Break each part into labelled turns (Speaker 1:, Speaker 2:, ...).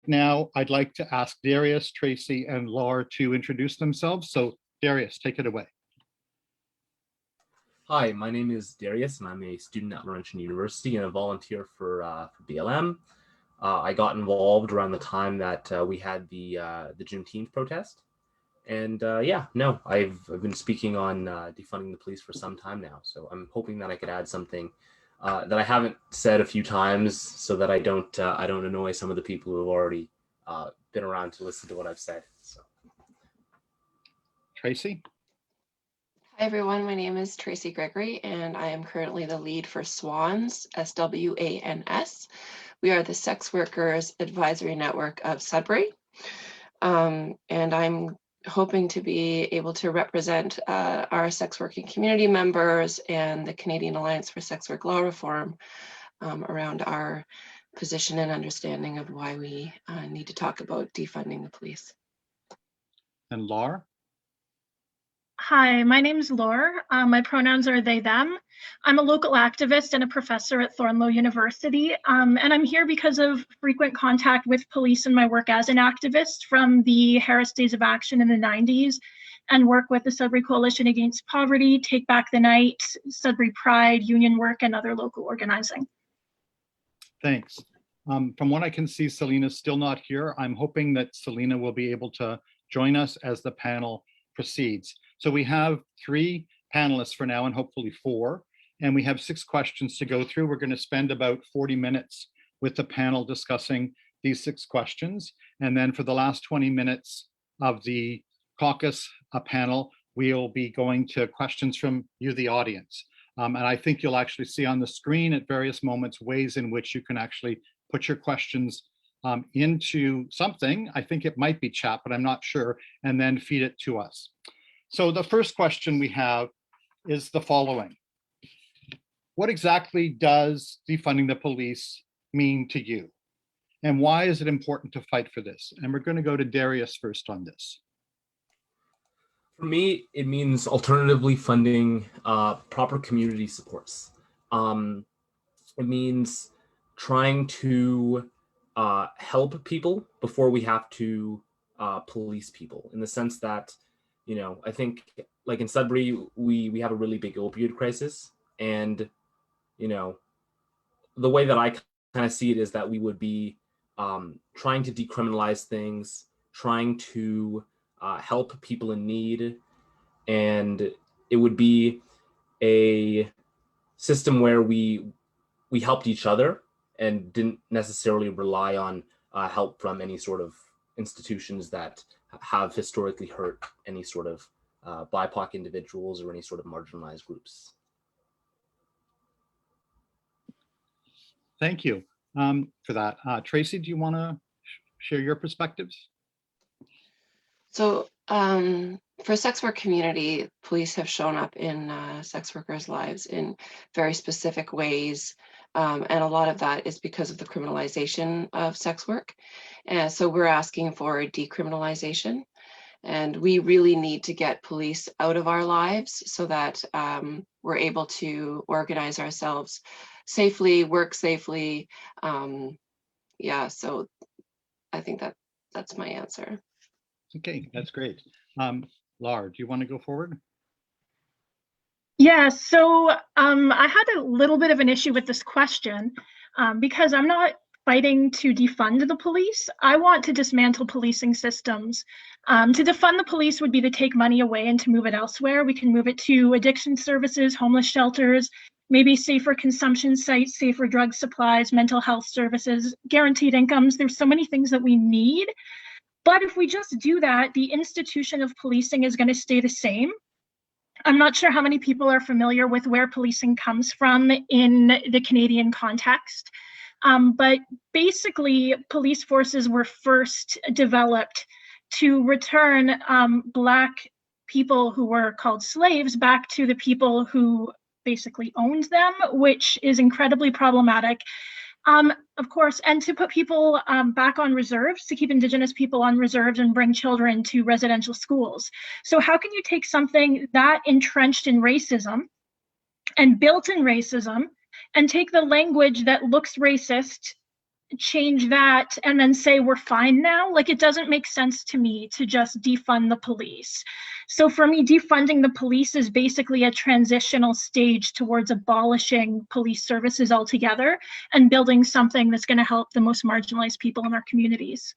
Speaker 1: now I'd like to ask Darius, Tracy, and Laur to introduce themselves. So Darius, take it away.
Speaker 2: Hi, my name is Darius, and I'm a student at Laurentian University and a volunteer for BLM. I got involved around the time that we had the Juneteenth protest. And I've been speaking on defunding the police for some time now. So I'm hoping that I could add something that I haven't said a few times, so that I don't annoy some of the people who have already been around to listen to what I've said. So,
Speaker 1: Tracy.
Speaker 3: Hi everyone, my name is Tracy Gregory, and I am currently the lead for SWANS, SWANS. We are the Sex Workers Advisory Network of Sudbury, and I'm hoping to be able to represent our sex working community members and the Canadian Alliance for Sex Work Law Reform around our position and understanding of why we need to talk about defunding the police.
Speaker 1: And Laur?
Speaker 4: Hi, my name is Laur. My pronouns are they, them. I'm a local activist and a professor at Thornloe University, and I'm here because of frequent contact with police in my work as an activist from the Harris Days of Action in the 90s, and work with the Sudbury Coalition Against Poverty, Take Back the Night, Sudbury Pride, union work, and other local organizing.
Speaker 1: Thanks. From what I can see, Selena's still not here. I'm hoping that Selena will be able to join us as the panel proceeds. So we have 3 panelists for now, and hopefully 4, and we have 6 questions to go through. We're going to spend about 40 minutes with the panel discussing these 6 questions. And then for the last 20 minutes of the caucus panel, we'll be going to questions from you, the audience. And I think you'll actually see on the screen at various moments ways in which you can actually put your questions into something. I think it might be chat, but I'm not sure, and then feed it to us. So the first question we have is the following. What exactly does defunding the police mean to you? And why is it important to fight for this? And we're going to go to Darius first on this.
Speaker 2: for me, it means alternatively funding proper community supports. It means trying to help people before we have to police people, in the sense that, you know, I think like in Sudbury, we have a really big opioid crisis. And, you know, the way that I kind of see it is that we would be trying to decriminalize things, trying to help people in need. And it would be a system where we helped each other and didn't necessarily rely on help from any sort of institutions that have historically hurt any sort of BIPOC individuals or any sort of marginalized groups.
Speaker 1: Thank you for that. Tracy, do you want to share your perspectives?
Speaker 3: So for sex work community, police have shown up in sex workers' lives in very specific ways. And a lot of that is because of the criminalization of sex work. And so we're asking for decriminalization. And we really need to get police out of our lives so that we're able to organize ourselves safely, work safely. Yeah, so I think that's my answer.
Speaker 1: Okay, that's great. Laur, do you want to go forward?
Speaker 4: Yeah, so I had a little bit of an issue with this question because I'm not fighting to defund the police. I want to dismantle policing systems. To defund the police would be to take money away and to move it elsewhere. We can move it to addiction services, homeless shelters, maybe safer consumption sites, safer drug supplies, mental health services, guaranteed incomes. There's so many things that we need. But if we just do that, the institution of policing is going to stay the same. I'm not sure how many people are familiar with where policing comes from in the Canadian context. But basically, police forces were first developed to return Black people who were called slaves back to the people who basically owned them, which is incredibly problematic. Of course, and to put people back on reserves, to keep Indigenous people on reserves and bring children to residential schools. So how can you take something that entrenched in racism and built in racism and take the language that looks racist change that and then say we're fine now. Like, it doesn't make sense to me to just defund the police. So for me, defunding the police is basically a transitional stage towards abolishing police services altogether and building something that's going to help the most marginalized people in our communities.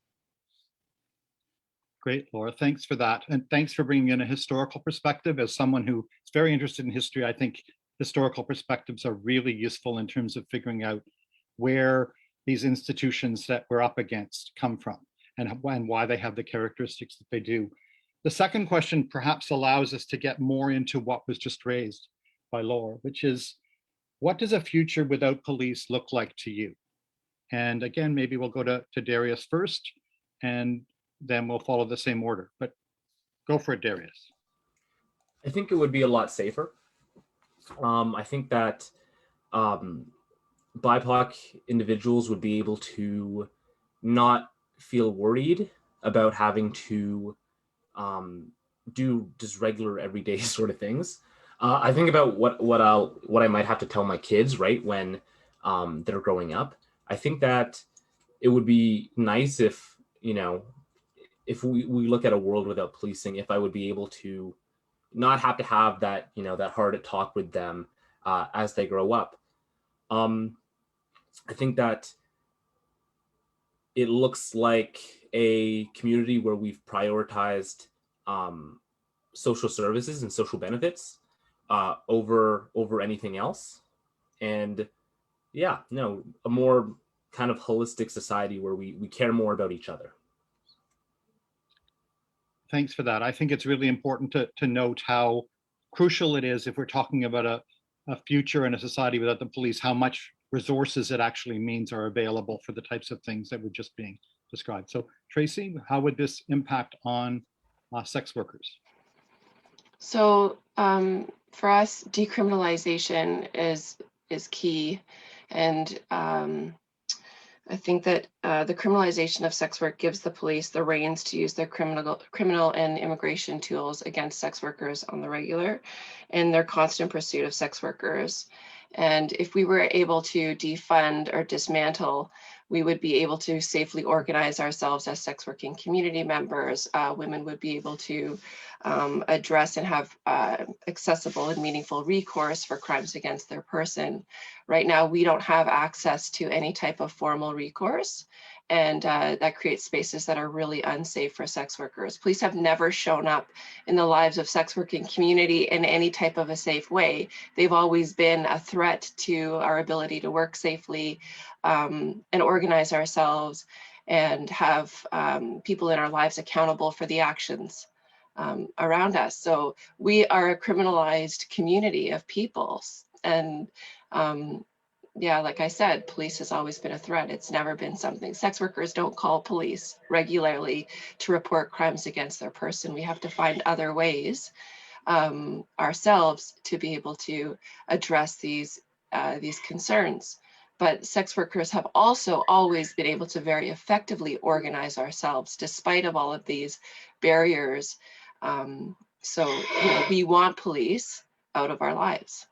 Speaker 1: Great, Laura. Thanks for that. And thanks for bringing in a historical perspective. As someone who is very interested in history, I think historical perspectives are really useful in terms of figuring out where these institutions that we're up against come from and why they have the characteristics that they do. The second question perhaps allows us to get more into what was just raised by Laura, which is, what does a future without police look like to you? And again, maybe we'll go to Darius first, and then we'll follow the same order. But go for it, Darius.
Speaker 2: I think it would be a lot safer. I think that BIPOC individuals would be able to not feel worried about having to do just regular everyday sort of things. I think about what I might have to tell my kids, right, when they're growing up. I think that it would be nice if, you know, if we look at a world without policing, if I would be able to not have to have that, you know, that hard talk with them as they grow up. I think that it looks like a community where we've prioritized social services and social benefits over anything else. And yeah, no, a more kind of holistic society where we care more about each other.
Speaker 1: Thanks for that. I think it's really important to note how crucial it is, if we're talking about a future and a society without the police, how much resources it actually means are available for the types of things that were just being described. So Tracy, how would this impact on sex workers?
Speaker 3: So for us, decriminalization is key. And I think that the criminalization of sex work gives the police the reins to use their criminal and immigration tools against sex workers on the regular in their constant pursuit of sex workers. And if we were able to defund or dismantle, we would be able to safely organize ourselves as sex working community members. Women would be able to address and have accessible and meaningful recourse for crimes against their person. Right now, we don't have access to any type of formal recourse, and that creates spaces that are really unsafe for sex workers. Police have never shown up in the lives of sex working community in any type of a safe way. They've always been a threat to our ability to work safely and organize ourselves and have people in our lives accountable for the actions around us. So we are a criminalized community of people. And yeah, like I said, police has always been a threat. It's never been something. Sex workers don't call police regularly to report crimes against their person. We have to find other ways ourselves to be able to address these concerns. But sex workers have also always been able to very effectively organize ourselves despite of all of these barriers. So you know, we want police out of our lives.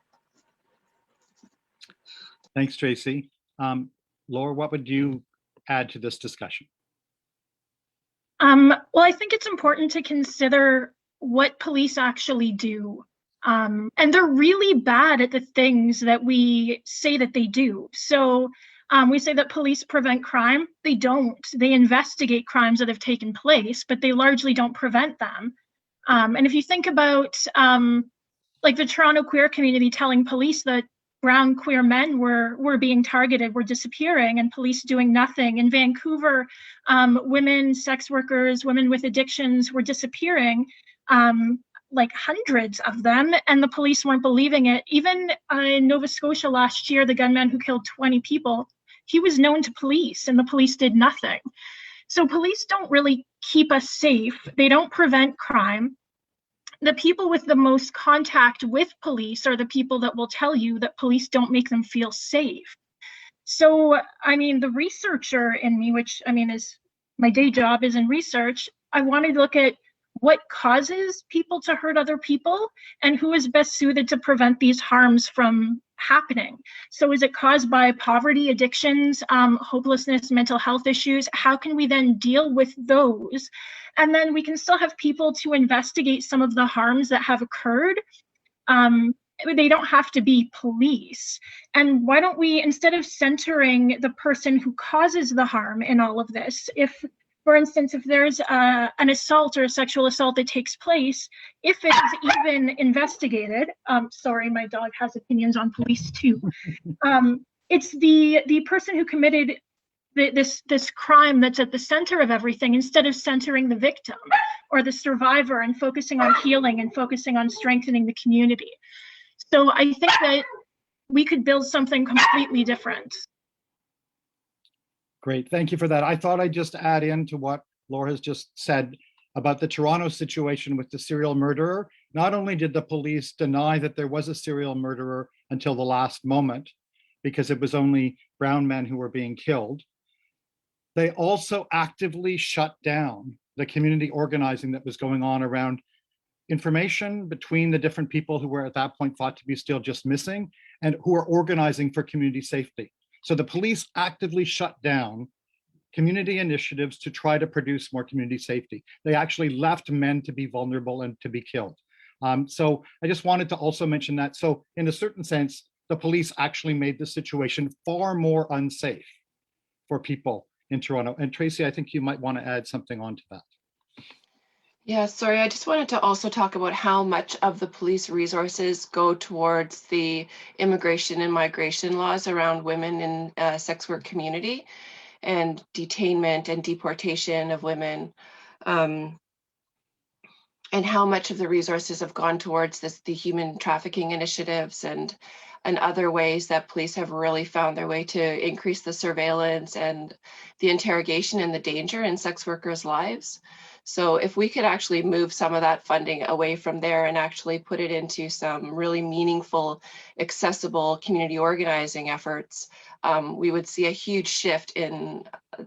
Speaker 1: Thanks, Tracy. Laura, what would you add to this discussion?
Speaker 4: Well, I think it's important to consider what police actually do. And they're really bad at the things that we say that they do. So we say that police prevent crime. They don't. They investigate crimes that have taken place, but they largely don't prevent them. And if you think about like the Toronto queer community telling police that brown queer men were being targeted, were disappearing, and police doing nothing. In Vancouver, women, sex workers, women with addictions were disappearing, like hundreds of them, and the police weren't believing it. Even in Nova Scotia last year, the gunman who killed 20 people, he was known to police, and the police did nothing. So police don't really keep us safe. They don't prevent crime. The people with the most contact with police are the people that will tell you that police don't make them feel safe. So, I mean, the researcher in me, which I mean is my day job is in research, I wanted to look at what causes people to hurt other people and who is best suited to prevent these harms from happening. So is it caused by poverty, addictions, hopelessness, mental health issues? How can we then deal with those? And then we can still have people to investigate some of the harms that have occurred. They don't have to be police. And why don't we, instead of centering the person who causes the harm in all of this, if, for instance, if there's an assault or a sexual assault that takes place, if it is even investigated, sorry, my dog has opinions on police too. It's the person who committed this crime that's at the center of everything, instead of centering the victim or the survivor and focusing on healing and focusing on strengthening the community. So I think that we could build something completely different.
Speaker 1: Great, thank you for that. I thought I'd just add into what Laura has just said about the Toronto situation with the serial murderer. Not only did the police deny that there was a serial murderer until the last moment, because it was only brown men who were being killed, they also actively shut down the community organizing that was going on around information between the different people who were at that point thought to be still just missing and who are organizing for community safety. So the police actively shut down community initiatives to try to produce more community safety. They actually left men to be vulnerable and to be killed. So I just wanted to also mention that. So in a certain sense, the police actually made the situation far more unsafe for people in Toronto. And Tracy, I think you might want to add something onto that.
Speaker 3: Yeah, sorry, I just wanted to also talk about how much of the police resources go towards the immigration and migration laws around women in sex work community and detainment and deportation of women, and how much of the resources have gone towards the human trafficking initiatives and other ways that police have really found their way to increase the surveillance and the interrogation and the danger in sex workers' lives. So if we could actually move some of that funding away from there and actually put it into some really meaningful, accessible community organizing efforts, we would see a huge shift in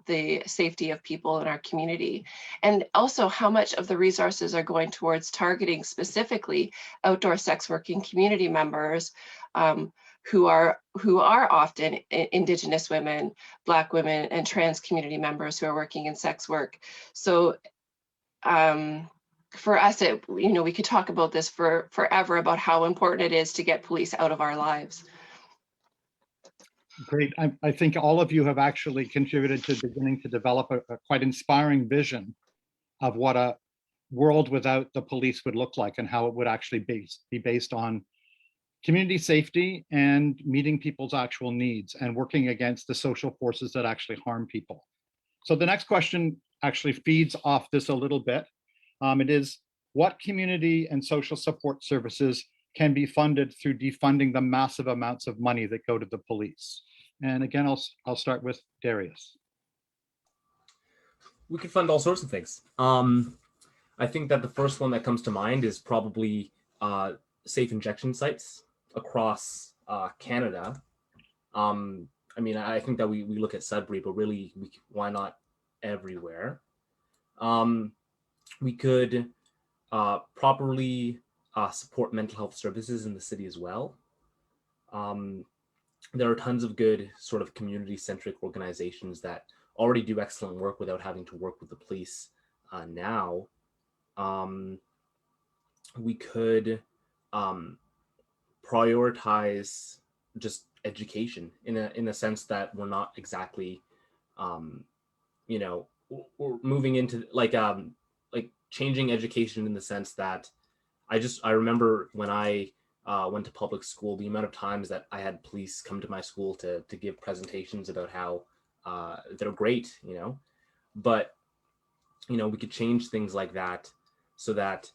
Speaker 3: the safety of people in our community. And also how much of the resources are going towards targeting specifically outdoor sex working community members who are often Indigenous women, Black women, and trans community members who are working in sex work. So for us, we could talk about this for forever about how important it is to get police out of our lives.
Speaker 1: Great. I think all of you have actually contributed to beginning to develop a quite inspiring vision of what a world without the police would look like and how it would actually be based on community safety and meeting people's actual needs and working against the social forces that actually harm people. So the next question actually feeds off this a little bit. It is, what community and social support services can be funded through defunding the massive amounts of money that go to the police? And again, I'll start with Darius.
Speaker 2: We could fund all sorts of things. I think that the first one that comes to mind is probably safe injection sites across Canada. I mean, I think that we look at Sudbury, but really, why not everywhere? We could properly support mental health services in the city as well. There are tons of good sort of community-centric organizations that already do excellent work without having to work with the police now. We could prioritize just education in a sense that we're not exactly, we're moving into like changing education in the sense that I remember when I went to public school, the amount of times that I had police come to my school to give presentations about how they're great, but we could change things like that so that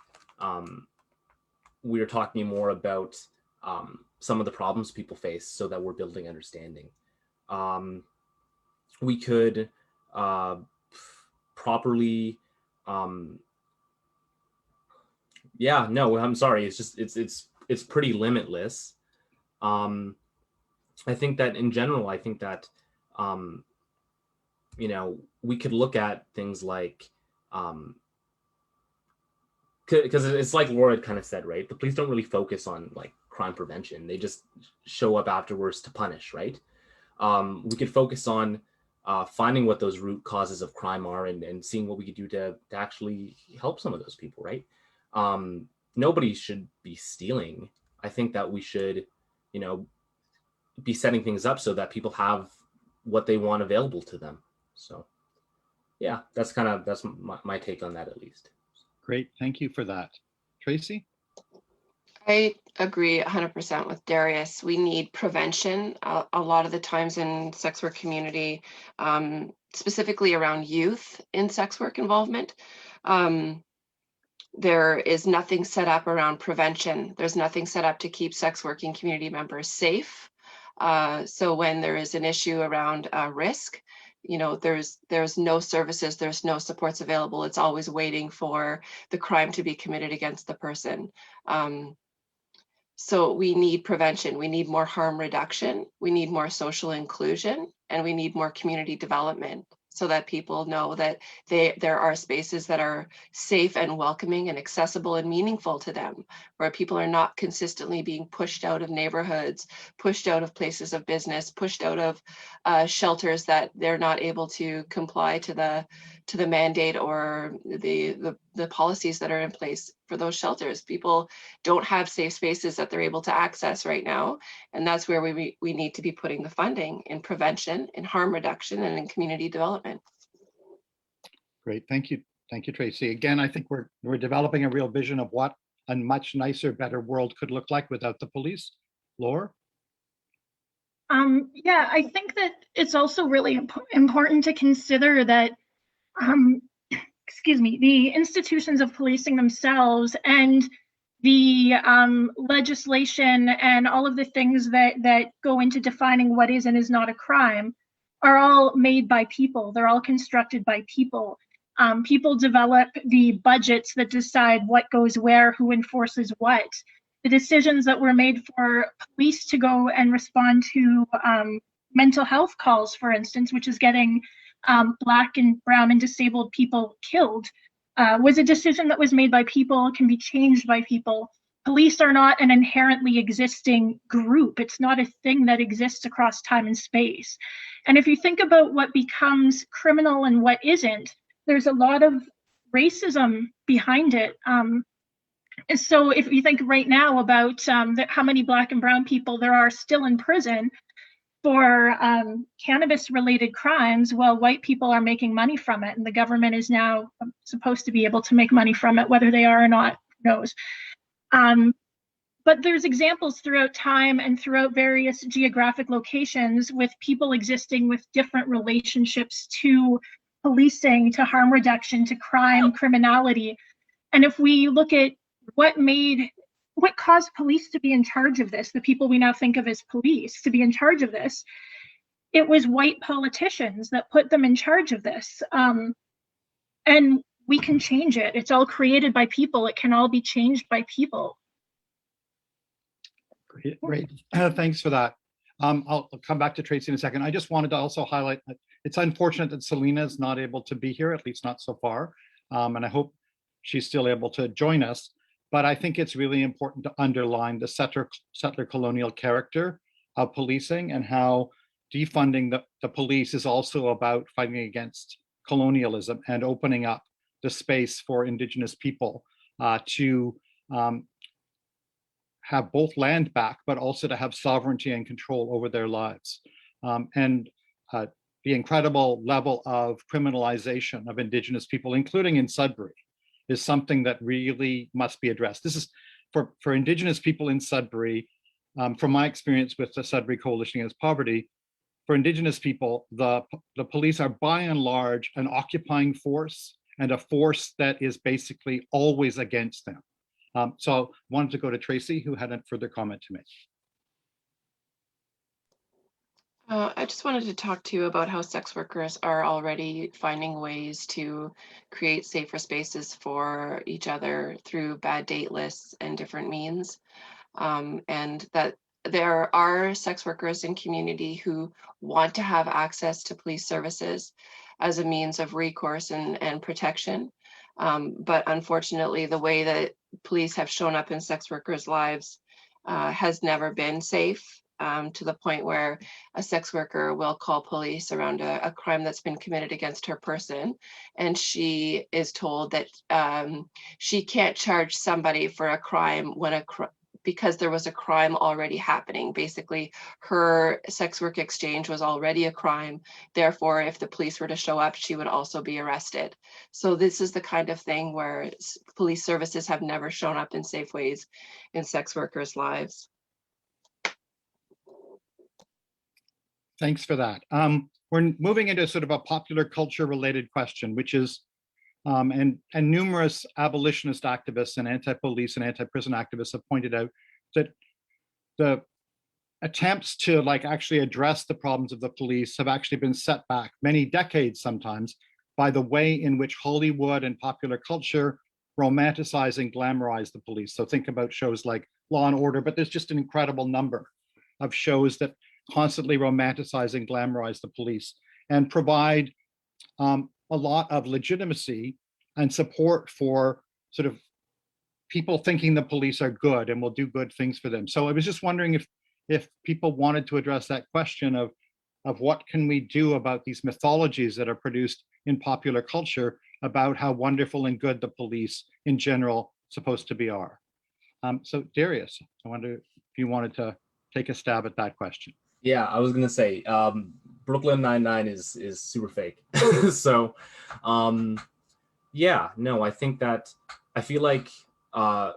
Speaker 2: we're talking more about some of the problems people face so that we're building understanding. We could properly, I'm sorry, it's pretty limitless. I think that in general, we could look at things like because it's like Laura had kind of said, right? The police don't really focus on like crime prevention. They just show up afterwards to punish, right? We could focus on finding what those root causes of crime are and seeing what we could do to actually help some of those people, right? Nobody should be stealing. I think that we should, you know, be setting things up so that people have what they want available to them. So yeah, that's my take on that, at least.
Speaker 1: Great, thank you for that. Tracy?
Speaker 3: I agree 100% with Darius. We need prevention a lot of the times in sex work community, specifically around youth in sex work involvement. There is nothing set up around prevention. There's nothing set up to keep sex working community members safe. So when there is an issue around risk, you know, there's no services, there's no supports available. It's always waiting for the crime to be committed against the person. So we need prevention, we need more harm reduction, we need more social inclusion, and we need more community development so that people know that there are spaces that are safe and welcoming and accessible and meaningful to them, where people are not consistently being pushed out of neighborhoods, pushed out of places of business, pushed out of shelters that they're not able to comply to the mandate or the policies that are in place for those shelters. People don't have safe spaces that they're able to access right now. And that's where we need to be putting the funding in prevention, in harm reduction, and in community development.
Speaker 1: Great, thank you. Thank you, Tracy. Again, I think we're developing a real vision of what a much nicer, better world could look like without the police. Laur?
Speaker 4: Yeah, I think that it's also really important to consider that excuse me, the institutions of policing themselves and the legislation and all of the things that go into defining what is and is not a crime are all made by people. They're all constructed by people. People develop the budgets that decide what goes where, who enforces what. The decisions that were made for police to go and respond to mental health calls, for instance, which is getting Black and brown and disabled people killed, was a decision that was made by people, can be changed by people. Police are not an inherently existing group. It's not a thing that exists across time and space. And if you think about what becomes criminal and what isn't, there's a lot of racism behind it. So if you think right now about how many Black and brown people there are still in prison for cannabis-related crimes, well, white people are making money from it, and the government is now supposed to be able to make money from it, whether they are or not, who knows. But there's examples throughout time and throughout various geographic locations with people existing with different relationships to policing, to harm reduction, to crime, criminality. And if we look at what caused police to be in charge of this, the people we now think of as police to be in charge of this, it was white politicians that put them in charge of this. And we can change it. It's all created by people. It can all be changed by people.
Speaker 1: Great. Thanks for that. I'll come back to Tracy in a second. I just wanted to also highlight that it's unfortunate that Selena is not able to be here, at least not so far. And I hope she's still able to join us. But I think it's really important to underline the settler colonial character of policing and how defunding the police is also about fighting against colonialism and opening up the space for Indigenous people to have both land back, but also to have sovereignty and control over their lives. And the incredible level of criminalization of Indigenous people, including in Sudbury, is something that really must be addressed. This is for Indigenous people in Sudbury, from my experience with the Sudbury Coalition Against Poverty, for Indigenous people, the police are by and large an occupying force and a force that is basically always against them. So I wanted to go to Tracy, who had a further comment to make.
Speaker 3: I just wanted to talk to you about how sex workers are already finding ways to create safer spaces for each other through bad date lists and different means. And that there are sex workers in community who want to have access to police services as a means of recourse and protection. But unfortunately, the way that police have shown up in sex workers' lives has never been safe, to the point where a sex worker will call police around a crime that's been committed against her person, and she is told that she can't charge somebody for a crime when because there was a crime already happening. Basically, her sex work exchange was already a crime. Therefore, if the police were to show up, she would also be arrested. So this is the kind of thing where police services have never shown up in safe ways in sex workers' lives.
Speaker 1: Thanks for that. We're moving into sort of a popular culture related question, which is, and numerous abolitionist activists and anti-police and anti-prison activists have pointed out that the attempts to actually address the problems of the police have actually been set back many decades sometimes by the way in which Hollywood and popular culture romanticize and glamorize the police. So think about shows like Law and Order, but there's just an incredible number of shows that constantly romanticize and glamorize the police and provide a lot of legitimacy and support for sort of people thinking the police are good and will do good things for them. So I was just wondering if people wanted to address that question of what can we do about these mythologies that are produced in popular culture about how wonderful and good the police in general supposed to be are. So Darius, I wonder if you wanted to take a stab at that question.
Speaker 2: Yeah, I was gonna say Brooklyn Nine-Nine is super fake. So yeah, no, I think that I feel like a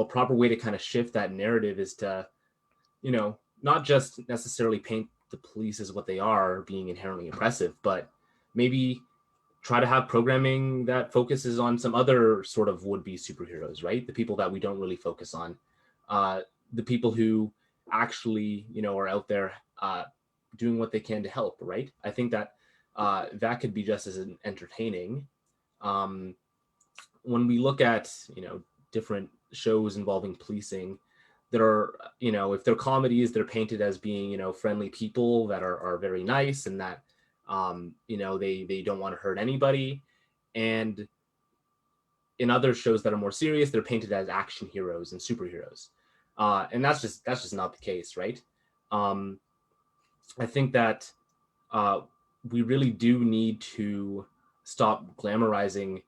Speaker 2: proper way to kind of shift that narrative is to, not just necessarily paint the police as what they are, being inherently oppressive, but maybe try to have programming that focuses on some other sort of would-be superheroes, right? The people that we don't really focus on, the people who actually, are out there doing what they can to help, right? I think that that could be just as entertaining. When we look at, different shows involving policing that are, if they're comedies, they're painted as being, friendly people that are very nice and that, they don't want to hurt anybody. And in other shows that are more serious, they're painted as action heroes and superheroes. And that's just not the case, right? I think that we really do need to stop glamorizing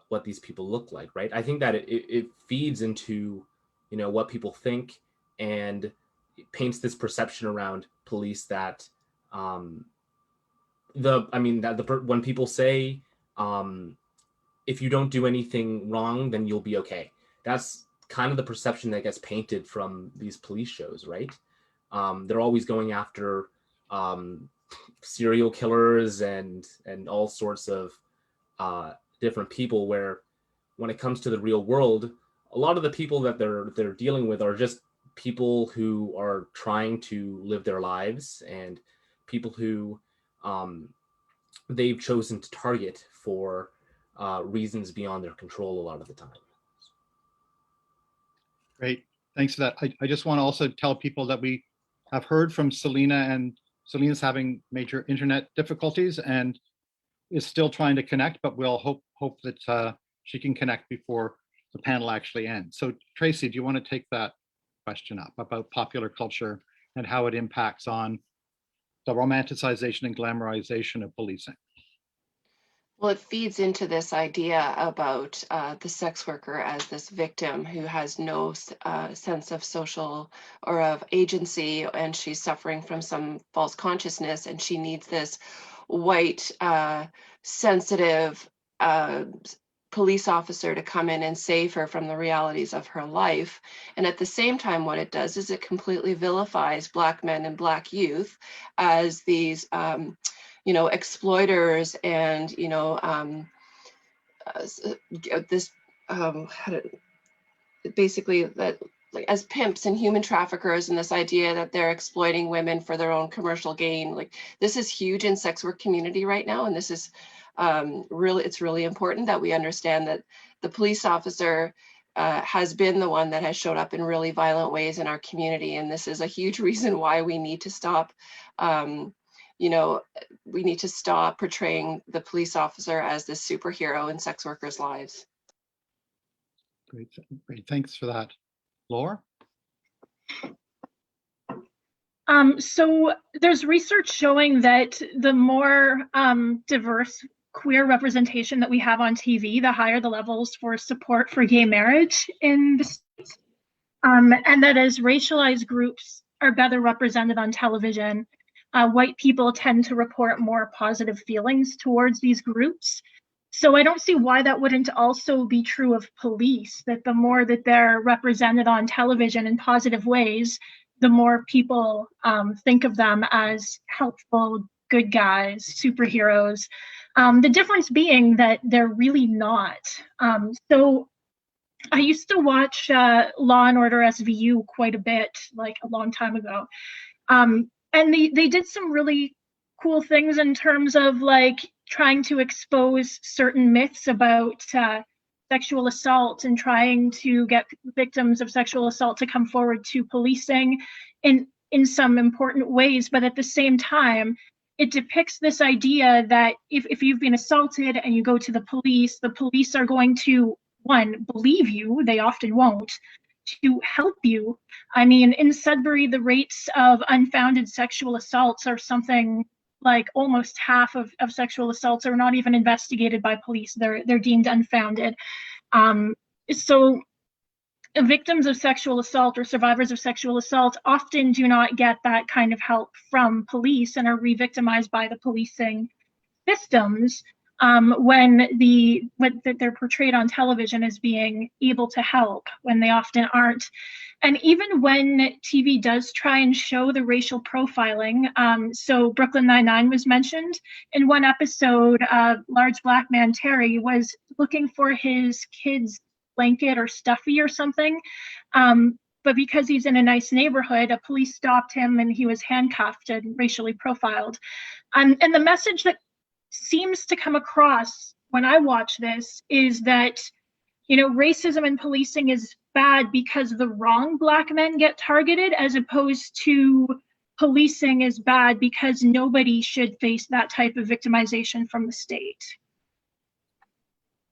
Speaker 2: what these people look like, right? I think that it feeds into, what people think, and it paints this perception around police that when people say, if you don't do anything wrong, then you'll be okay. That's kind of the perception that gets painted from these police shows, right? They're always going after serial killers and all sorts of different people, where when it comes to the real world, a lot of the people that they're dealing with are just people who are trying to live their lives, and people who they've chosen to target for reasons beyond their control a lot of the time.
Speaker 1: Great, thanks for that. I just want to also tell people that we have heard from Selena, and Selena's having major internet difficulties and is still trying to connect, but we'll hope that she can connect before the panel actually ends. So Tracy, do you want to take that question up about popular culture and how it impacts on the romanticization and glamorization of policing?
Speaker 3: Well, it feeds into this idea about the sex worker as this victim who has no sense of social or of agency, and she's suffering from some false consciousness, and she needs this white, sensitive police officer to come in and save her from the realities of her life. And at the same time, what it does is it completely vilifies Black men and Black youth as these exploiters and basically that, like, as pimps and human traffickers, and this idea that they're exploiting women for their own commercial gain. Like, this is huge in sex work community right now, and this is it's really important that we understand that the police officer has been the one that has showed up in really violent ways in our community, and this is a huge reason why we need to stop you know, we need to stop portraying the police officer as this superhero in sex workers' lives.
Speaker 1: Great, great. Thanks for that. Laur?
Speaker 4: So there's research showing that the more diverse queer representation that we have on TV, the higher the levels for support for gay marriage in the States. And that as racialized groups are better represented on television, white people tend to report more positive feelings towards these groups. So I don't see why that wouldn't also be true of police, that the more that they're represented on television in positive ways, the more people think of them as helpful, good guys, superheroes. The difference being that they're really not. So I used to watch Law and Order Svu quite a bit, like a long time ago. And they did some really cool things in terms of like trying to expose certain myths about sexual assault and trying to get victims of sexual assault to come forward to policing in some important ways. But at the same time, it depicts this idea that if you've been assaulted and you go to the police are going to, one, believe you, they often won't, to help you. I mean, in Sudbury, the rates of unfounded sexual assaults are something like almost half of sexual assaults are not even investigated by police. They're deemed unfounded. So victims of sexual assault or survivors of sexual assault often do not get that kind of help from police and are re-victimized by the policing systems when they're portrayed on television as being able to help when they often aren't. And even when TV does try and show the racial profiling, so Brooklyn Nine-Nine was mentioned. In one episode, large black man Terry was looking for his kid's blanket or stuffy or something. But because he's in a nice neighborhood, a police stopped him and he was handcuffed and racially profiled. And the message that seems to come across when I watch this is that, you know, racism in policing is bad because the wrong black men get targeted, as opposed to policing is bad because nobody should face that type of victimization from the state.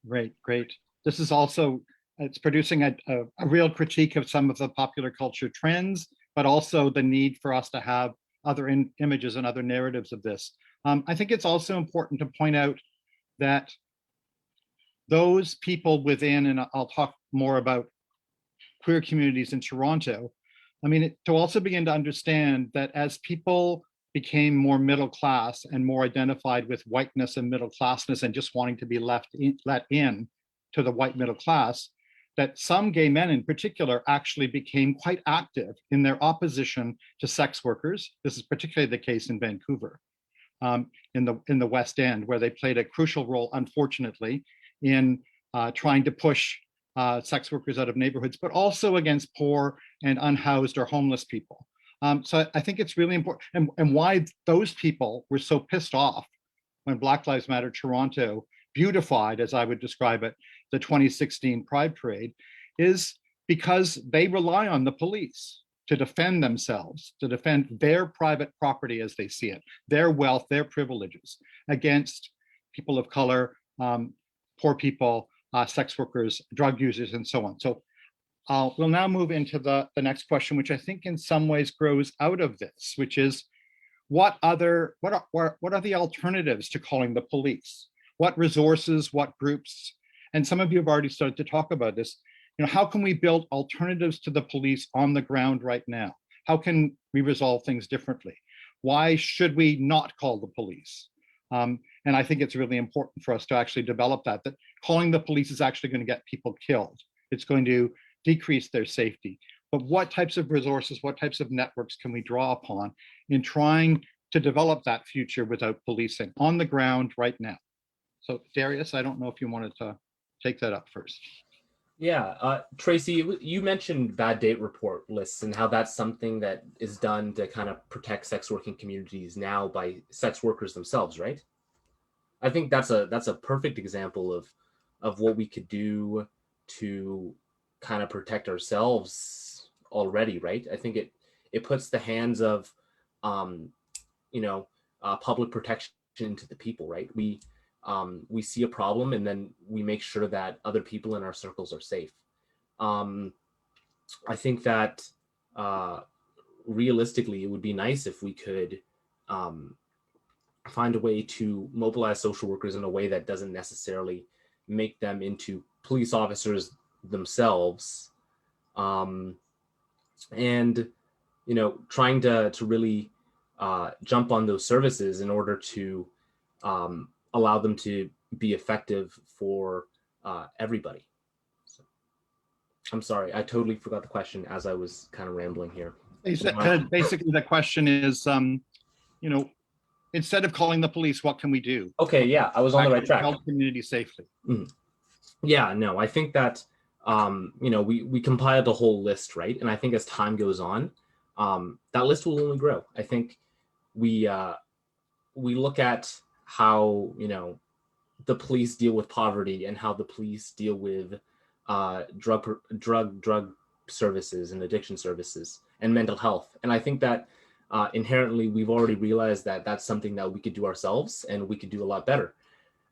Speaker 1: Great, great. This is also, it's producing a real critique of some of the popular culture trends, but also the need for us to have other images and other narratives of this. I think it's also important to point out that those people within, and I'll talk more about queer communities in Toronto, I mean, to also begin to understand that as people became more middle class and more identified with whiteness and middle classness and just wanting to be let in to the white middle class, that some gay men in particular actually became quite active in their opposition to sex workers. This is particularly the case in Vancouver, in the West End, where they played a crucial role, unfortunately, in trying to push sex workers out of neighborhoods, but also against poor and unhoused or homeless people. So I think it's really important, and why those people were so pissed off when Black Lives Matter Toronto beautified, as I would describe it, the 2016 Pride Parade, is because they rely on the police to defend themselves, to defend their private property as they see it, their wealth, their privileges, against people of color, poor people, sex workers, drug users, and so on. So we'll now move into the next question, which I think in some ways grows out of this, which is, what are the alternatives to calling the police? What resources, what groups? And some of you have already started to talk about this. You know, how can we build alternatives to the police on the ground right now? How can we resolve things differently? Why should we not call the police? And I think it's really important for us to actually develop that calling the police is actually going to get people killed. It's going to decrease their safety. But what types of resources, what types of networks can we draw upon in trying to develop that future without policing on the ground right now? So Darius, I don't know if you wanted to take that up first.
Speaker 2: Yeah, Tracy, you mentioned bad date report lists and how that's something that is done to kind of protect sex working communities now by sex workers themselves, right? I think that's a perfect example of what we could do to kind of protect ourselves already, right? I think it puts the hands of public protection to the people, right? We see a problem and then we make sure that other people in our circles are safe. I think that realistically, it would be nice if we could find a way to mobilize social workers in a way that doesn't necessarily make them into police officers themselves. And, you know, trying to really jump on those services in order to allow them to be effective for everybody. So, I'm sorry, I totally forgot the question as I was kind of rambling here.
Speaker 1: Basically, the question is, you know, instead of calling the police, what can we do?
Speaker 2: Okay, yeah, I was on the right track.
Speaker 1: Help community safely.
Speaker 2: Mm. Yeah, no, I think that, you know, we compiled a whole list, right? And I think as time goes on, that list will only grow. I think we look at how, you know, the police deal with poverty and how the police deal with drug services and addiction services and mental health. And I think that inherently we've already realized that that's something that we could do ourselves and we could do a lot better.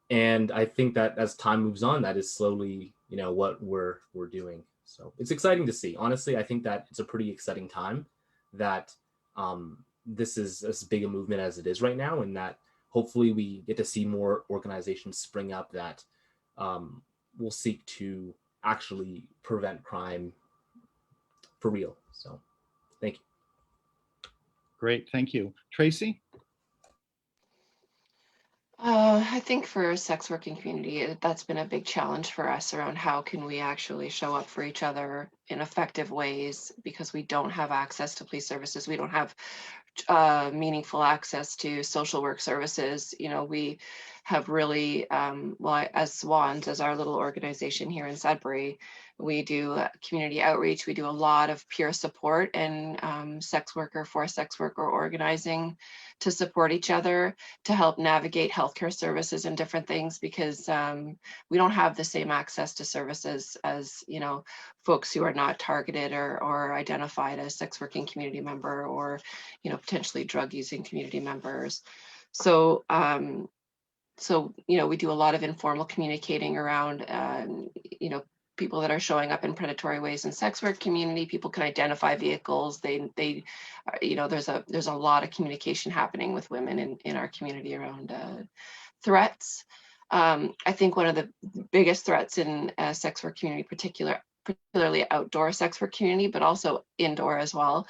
Speaker 2: And I think that as time moves on, that is slowly, you know, what we're doing. So it's exciting to see. Honestly, I think that it's a pretty exciting time that this is as big a movement as it is right now, and that hopefully we get to see more organizations spring up that will seek to actually prevent crime for real. So thank you.
Speaker 1: Great, thank you. Tracy?
Speaker 3: I think for sex working community, that's been a big challenge for us around how can we actually show up for each other in effective ways, because we don't have access to police services. We don't have meaningful access to social work services. You know, we have really, well, as Swans, as our little organization here in Sudbury, we do community outreach. We do a lot of peer support and sex worker for sex worker organizing to support each other, to help navigate healthcare services and different things, because we don't have the same access to services as, you know, folks who are not targeted or identified as sex working community member, or, you know, potentially drug using community members. So, you know, we do a lot of informal communicating around, you know, people that are showing up in predatory ways in sex work community. People can identify vehicles. They you know, there's a lot of communication happening with women in our community around threats. I think one of the biggest threats in sex work community, particularly outdoor sex work community, but also indoor as well,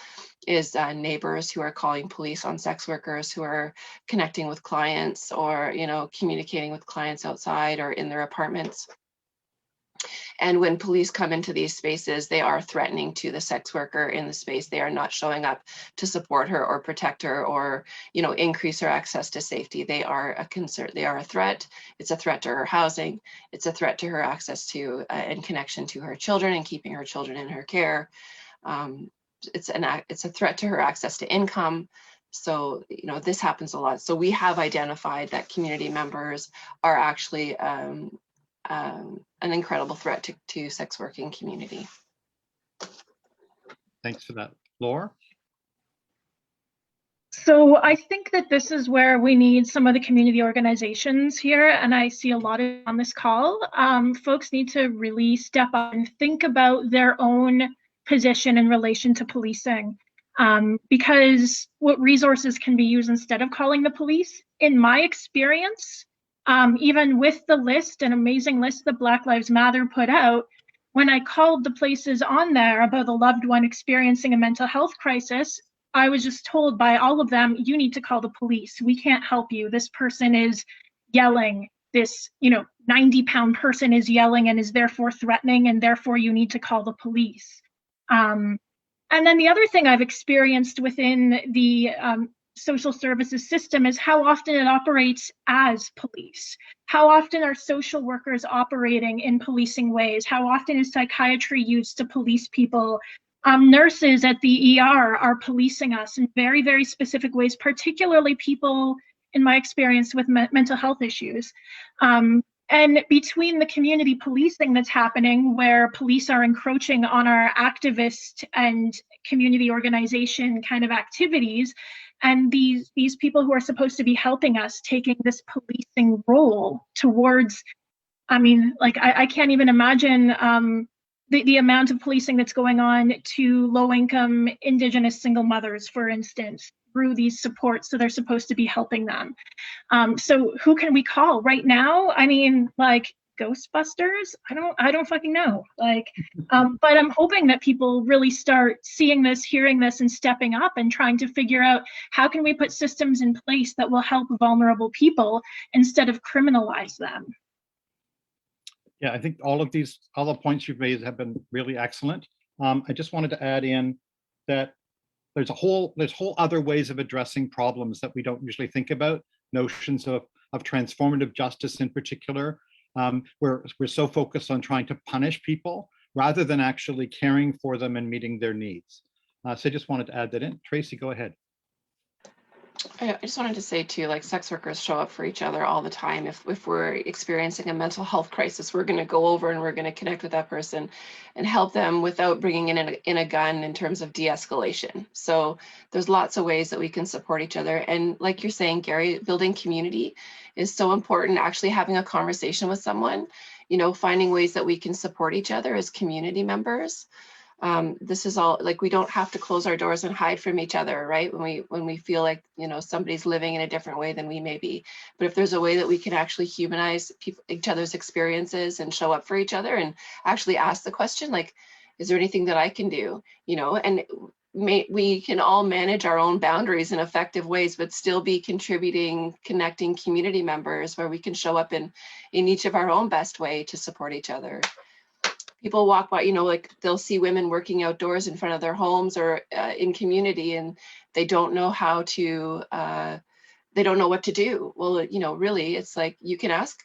Speaker 3: is neighbors who are calling police on sex workers who are connecting with clients, or, you know, communicating with clients outside or in their apartments. And when police come into these spaces, they are threatening to the sex worker in the space. They are not showing up to support her or protect her or, you know, increase her access to safety. They are a concern. They are a threat. It's a threat to her housing. It's a threat to her access to and connection to her children and keeping her children in her care. It's a threat to her access to income. So, you know, this happens a lot. So we have identified that community members are actually an incredible threat to sex working community.
Speaker 1: Thanks for that. Laur?
Speaker 4: So I think that this is where we need some of the community organizations here, and I see a lot of on this call. Folks need to really step up and think about their own position in relation to policing, because what resources can be used instead of calling the police. In my experience, even with the list, an amazing list that Black Lives Matter put out, when I called the places on there about a loved one experiencing a mental health crisis, I was just told by all of them, you need to call the police. We can't help you. This person is yelling. This, you know, 90-pound person is yelling and is therefore threatening, and therefore you need to call the police. And then the other thing I've experienced within the social services system is how often it operates as police. How often are social workers operating in policing ways? How often is psychiatry used to police people? Nurses at the ER are policing us in very, very specific ways, particularly people, in my experience, with mental health issues. And between the community policing that's happening, where police are encroaching on our activist and community organization kind of activities, and these people who are supposed to be helping us taking this policing role towards, I mean, like I can't even imagine the amount of policing that's going on to low-income Indigenous single mothers, for instance, through these supports. So they're supposed to be helping them. So who can we call right now? I mean, like Ghostbusters? I don't fucking know. Like, but I'm hoping that people really start seeing this, hearing this, and stepping up and trying to figure out how can we put systems in place that will help vulnerable people instead of criminalize them.
Speaker 1: Yeah, I think all the points you've made have been really excellent. I just wanted to add in that there's whole other ways of addressing problems that we don't usually think about. Notions of transformative justice in particular. We're so focused on trying to punish people rather than actually caring for them and meeting their needs. So I just wanted to add that in. Tracy, go ahead.
Speaker 3: I just wanted to say too, like sex workers show up for each other all the time. If we're experiencing a mental health crisis, we're going to go over and we're going to connect with that person and help them without bringing in a gun in terms of de-escalation. So there's lots of ways that we can support each other. And like you're saying, Gary, building community is so important. Actually having a conversation with someone, you know, finding ways that we can support each other as community members. This is all, like, we don't have to close our doors and hide from each other, right? When we feel like, you know, somebody's living in a different way than we may be. But if there's a way that we can actually humanize each other's experiences and show up for each other and actually ask the question, like, is there anything that I can do? You know, and we can all manage our own boundaries in effective ways, but still be contributing, connecting community members where we can show up in each of our own best way to support each other. People walk by, you know, like they'll see women working outdoors in front of their homes or in community, and they don't know how to, they don't know what to do. Well, you know, really, it's like you can ask,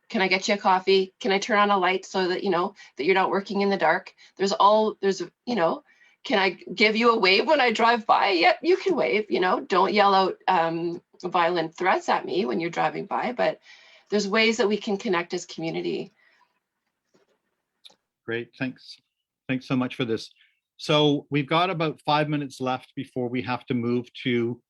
Speaker 3: can I get you a coffee? Can I turn on a light so that, you know, that you're not working in the dark? There's, you know, can I give you a wave when I drive by? Yep, you can wave, you know, don't yell out violent threats at me when you're driving by, but there's ways that we can connect as community.
Speaker 1: Great, thanks. Thanks so much for this. So we've got about 5 minutes left before we have to move to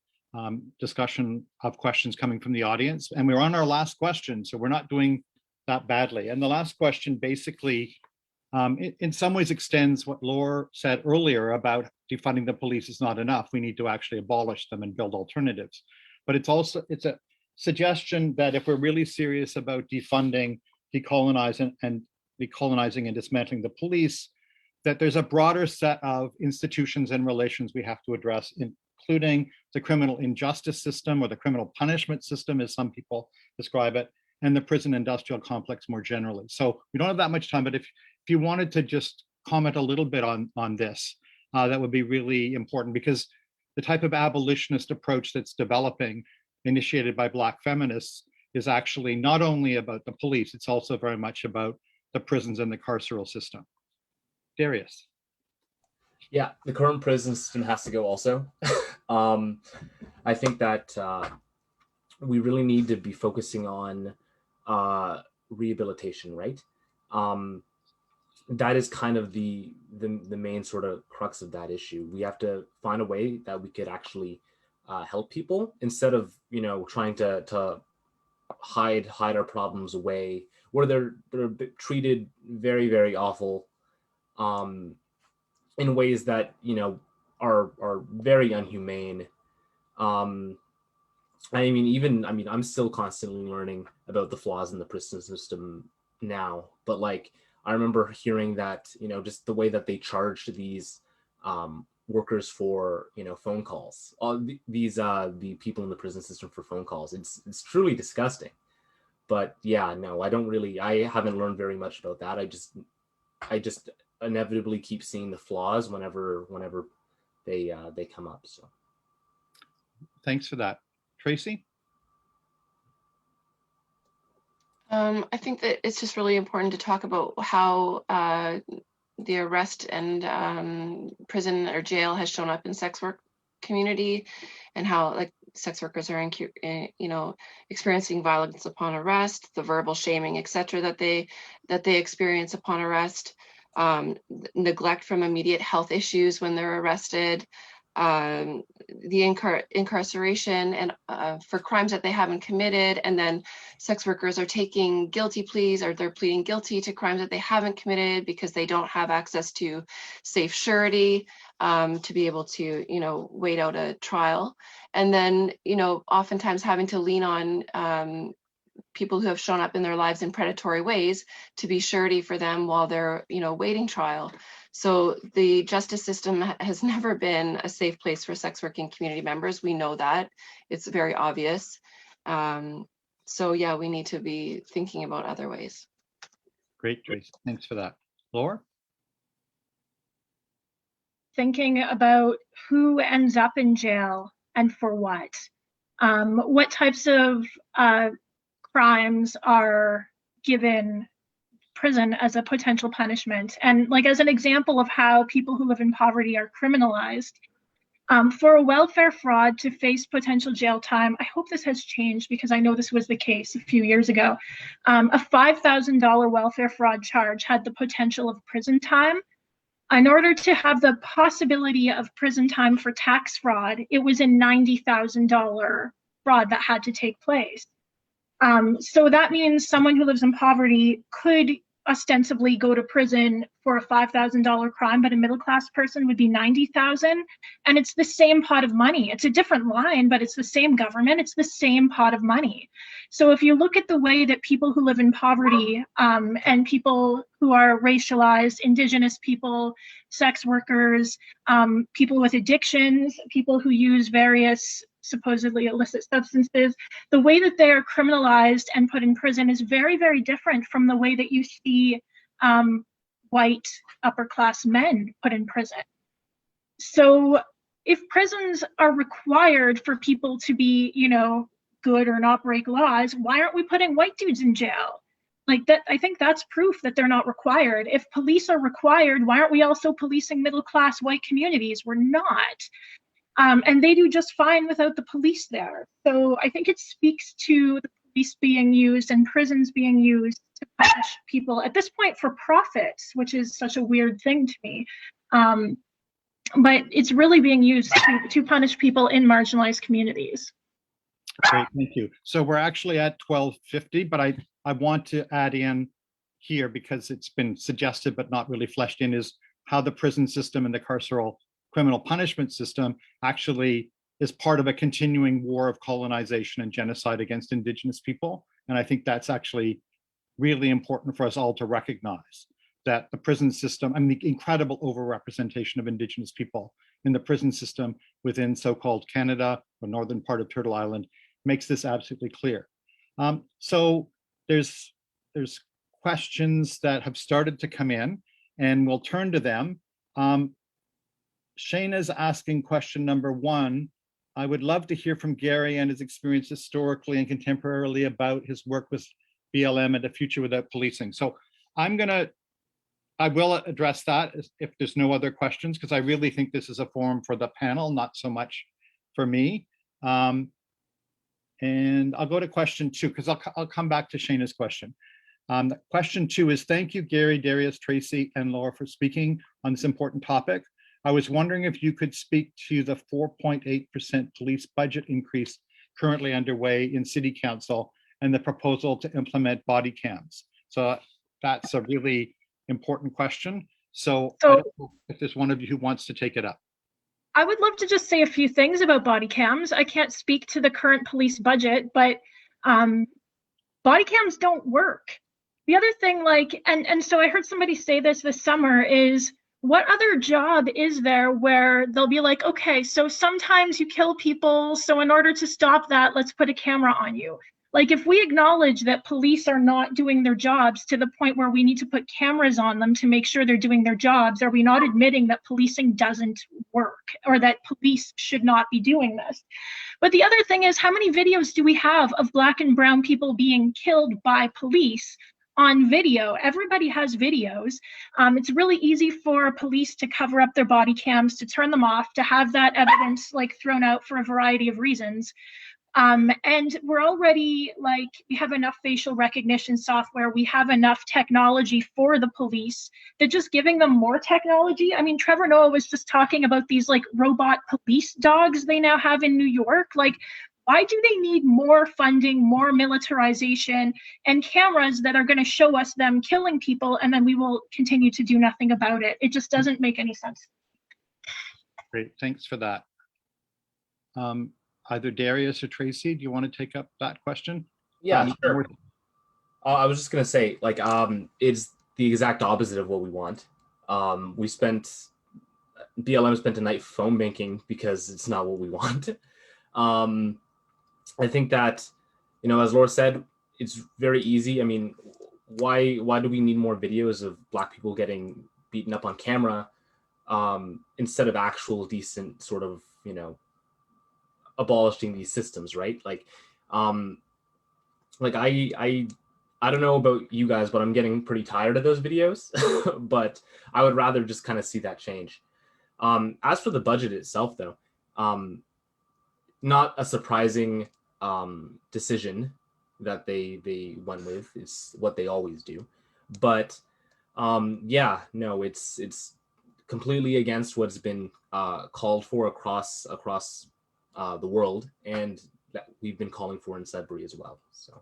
Speaker 1: discussion of questions coming from the audience. And we're on our last question, so we're not doing that badly. And the last question basically, in some ways extends what Laur said earlier about defunding the police is not enough. We need to actually abolish them and build alternatives. But it's a suggestion that if we're really serious about defunding, decolonizing and dismantling the police, that there's a broader set of institutions and relations we have to address, including the criminal injustice system, or the criminal punishment system, as some people describe it, and the prison industrial complex more generally. So we don't have that much time, but if you wanted to just comment a little bit on this, that would be really important, because the type of abolitionist approach that's developing, initiated by Black feminists, is actually not only about the police, it's also very much about the prisons and the carceral system. Darius.
Speaker 2: Yeah, the current prison system has to go also. I think that we really need to be focusing on rehabilitation, right? That is kind of the main sort of crux of that issue. We have to find a way that we could actually help people instead of, you know, trying to hide our problems away, where they're treated very, very awful in ways that, you know, are very unhumane. I'm still constantly learning about the flaws in the prison system now, but like I remember hearing that, you know, just the way that they charged these workers for, you know, phone calls, the people in the prison system for phone calls. It's truly disgusting. But yeah, no, I haven't learned very much about that. I just inevitably keep seeing the flaws whenever they come up. So
Speaker 1: thanks for that. Tracy?
Speaker 3: I think that it's just really important to talk about how the arrest and prison or jail has shown up in sex work community, and how like sex workers are you know, experiencing violence upon arrest, the verbal shaming, etc., that they experience upon arrest, neglect from immediate health issues when they're arrested, incarceration and for crimes that they haven't committed, and then sex workers are taking guilty pleas, or they're pleading guilty to crimes that they haven't committed because they don't have access to safe surety to be able to, wait out a trial. And then, oftentimes having to lean on people who have shown up in their lives in predatory ways to be surety for them while they're, waiting trial. So the justice system has never been a safe place for sex working community members. We know that. It's very obvious. So yeah, we need to be thinking about other ways.
Speaker 1: Great, Tracy. Thanks for that. Laura?
Speaker 4: Thinking about who ends up in jail and for what. What types of crimes are given prison as a potential punishment. And like as an example of how people who live in poverty are criminalized, for a welfare fraud to face potential jail time, I hope this has changed because I know this was the case a few years ago. A $5,000 welfare fraud charge had the potential of prison time. In order to have the possibility of prison time for tax fraud, it was a $90,000 fraud that had to take place. So that means someone who lives in poverty could ostensibly go to prison for a $5,000 crime, but a middle-class person would be $90,000. And it's the same pot of money. It's a different line, but it's the same government. It's the same pot of money. So if you look at the way that people who live in poverty and people who are racialized, Indigenous people, sex workers, people with addictions, people who use various supposedly illicit substances, the way that they are criminalized and put in prison is very, very different from the way that you see white upper class men put in prison. So if prisons are required for people to be, good or not break laws, why aren't we putting white dudes in jail? Like that, I think that's proof that they're not required. If police are required, why aren't we also policing middle class white communities? We're not. And they do just fine without the police there. So I think it speaks to the police being used and prisons being used to punish people at this point for profits, which is such a weird thing to me. But it's really being used to punish people in marginalized communities.
Speaker 1: Great, thank you. So we're actually at 12:50, but I want to add in here, because it's been suggested but not really fleshed in, is how the prison system and the carceral criminal punishment system actually is part of a continuing war of colonization and genocide against Indigenous people. And I think that's actually really important for us all to recognize, that the prison system and the incredible overrepresentation of Indigenous people in the prison system within so-called Canada, the northern part of Turtle Island, makes this absolutely clear. So there's questions that have started to come in, and we'll turn to them. Shayna's asking question number 1. I would love to hear from Gary and his experience historically and contemporarily about his work with BLM and a future without policing. So I will address that if there's no other questions, because I really think this is a forum for the panel, not so much for me. And I'll go to question 2, because I'll come back to Shayna's question. Question 2 is, thank you, Gary, Darius, Tracy, and Laura for speaking on this important topic. I was wondering if you could speak to the 4.8% police budget increase currently underway in City Council and the proposal to implement body cams. So that's a really important question. So I don't know if there's one of you who wants to take it up.
Speaker 4: I would love to just say a few things about body cams. I can't speak to the current police budget, but body cams don't work. The other thing, and so I heard somebody say this summer, is what other job is there where they'll be like, okay, so sometimes you kill people, so in order to stop that, let's put a camera on you. Like, if we acknowledge that police are not doing their jobs to the point where we need to put cameras on them to make sure they're doing their jobs, are we not admitting that policing doesn't work, or that police should not be doing this? But the other thing is, how many videos do we have of Black and brown people being killed by police on video? Everybody has videos. It's really easy for police to cover up their body cams, to turn them off, to have that evidence thrown out for a variety of reasons. And we're already like, we have enough facial recognition software, we have enough technology for the police, that just giving them more technology. I mean, Trevor Noah was just talking about these like robot police dogs they now have in New York. Like, why do they need more funding, more militarization, and cameras that are going to show us them killing people, and then we will continue to do nothing about it? It just doesn't make any sense.
Speaker 1: Great, thanks for that. Either Darius or Tracy, do you want to take up that question?
Speaker 2: Yeah, sure. I was just gonna say, like, it's the exact opposite of what we want. BLM spent a night phone banking because it's not what we want. I think that, you know, as Laura said, it's very easy. I mean, why do we need more videos of Black people getting beaten up on camera instead of actual decent sort of, you know, abolishing these systems, right? Like I don't know about you guys, but I'm getting pretty tired of those videos. But I would rather just kind of see that change. As for the budget itself, though, not a surprising decision that they went with. It's what they always do. But yeah, no, it's completely against what's been called for across the world, and that we've been calling for in Sudbury as well. So,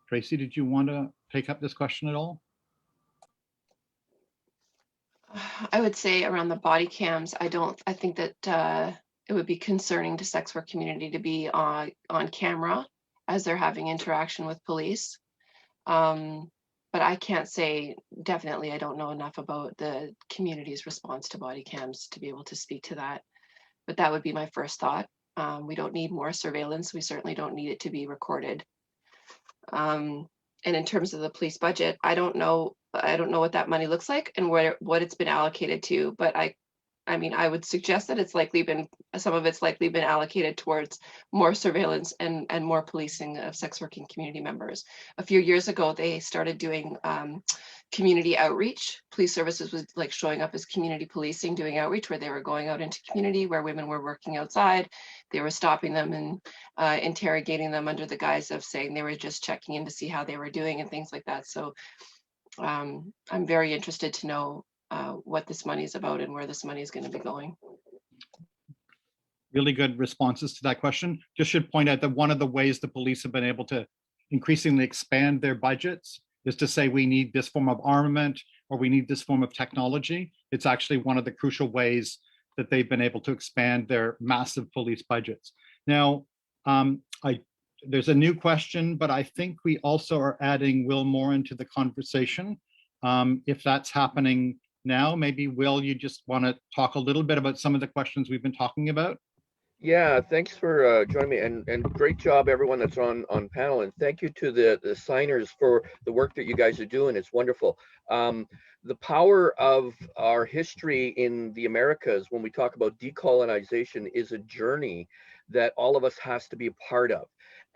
Speaker 1: Tracy, did you want to take up this question at all?
Speaker 3: I would say around the body cams, I think that it would be concerning to sex work community to be on camera as they're having interaction with police. But I can't say definitely, I don't know enough about the community's response to body cams to be able to speak to that. But that would be my first thought. We don't need more surveillance. We certainly don't need it to be recorded. And in terms of the police budget, I don't know what that money looks like and what it's been allocated to. But I mean, I would suggest that some of it's likely been allocated towards more surveillance and more policing of sex working community members. A few years ago, they started doing community outreach. Police services was like showing up as community policing, doing outreach where they were going out into community where women were working outside. They were stopping them and interrogating them under the guise of saying they were just checking in to see how they were doing and things like that. So I'm very interested to know what this money is about and where this money is going to be going.
Speaker 1: Really good responses to that question. Just should point out that one of the ways the police have been able to increasingly expand their budgets is to say we need this form of armament or we need this form of technology. It's actually one of the crucial ways that they've been able to expand their massive police budgets. Now, there's a new question, but I think we also are adding Will Morin to the conversation. If that's happening now, maybe Will, you just want to talk a little bit about some of the questions we've been talking about?
Speaker 5: Yeah, thanks for joining me, and great job everyone that's on panel, and thank you to the signers for the work that you guys are doing. It's wonderful. The power of our history in the Americas when we talk about decolonization is a journey that all of us has to be a part of.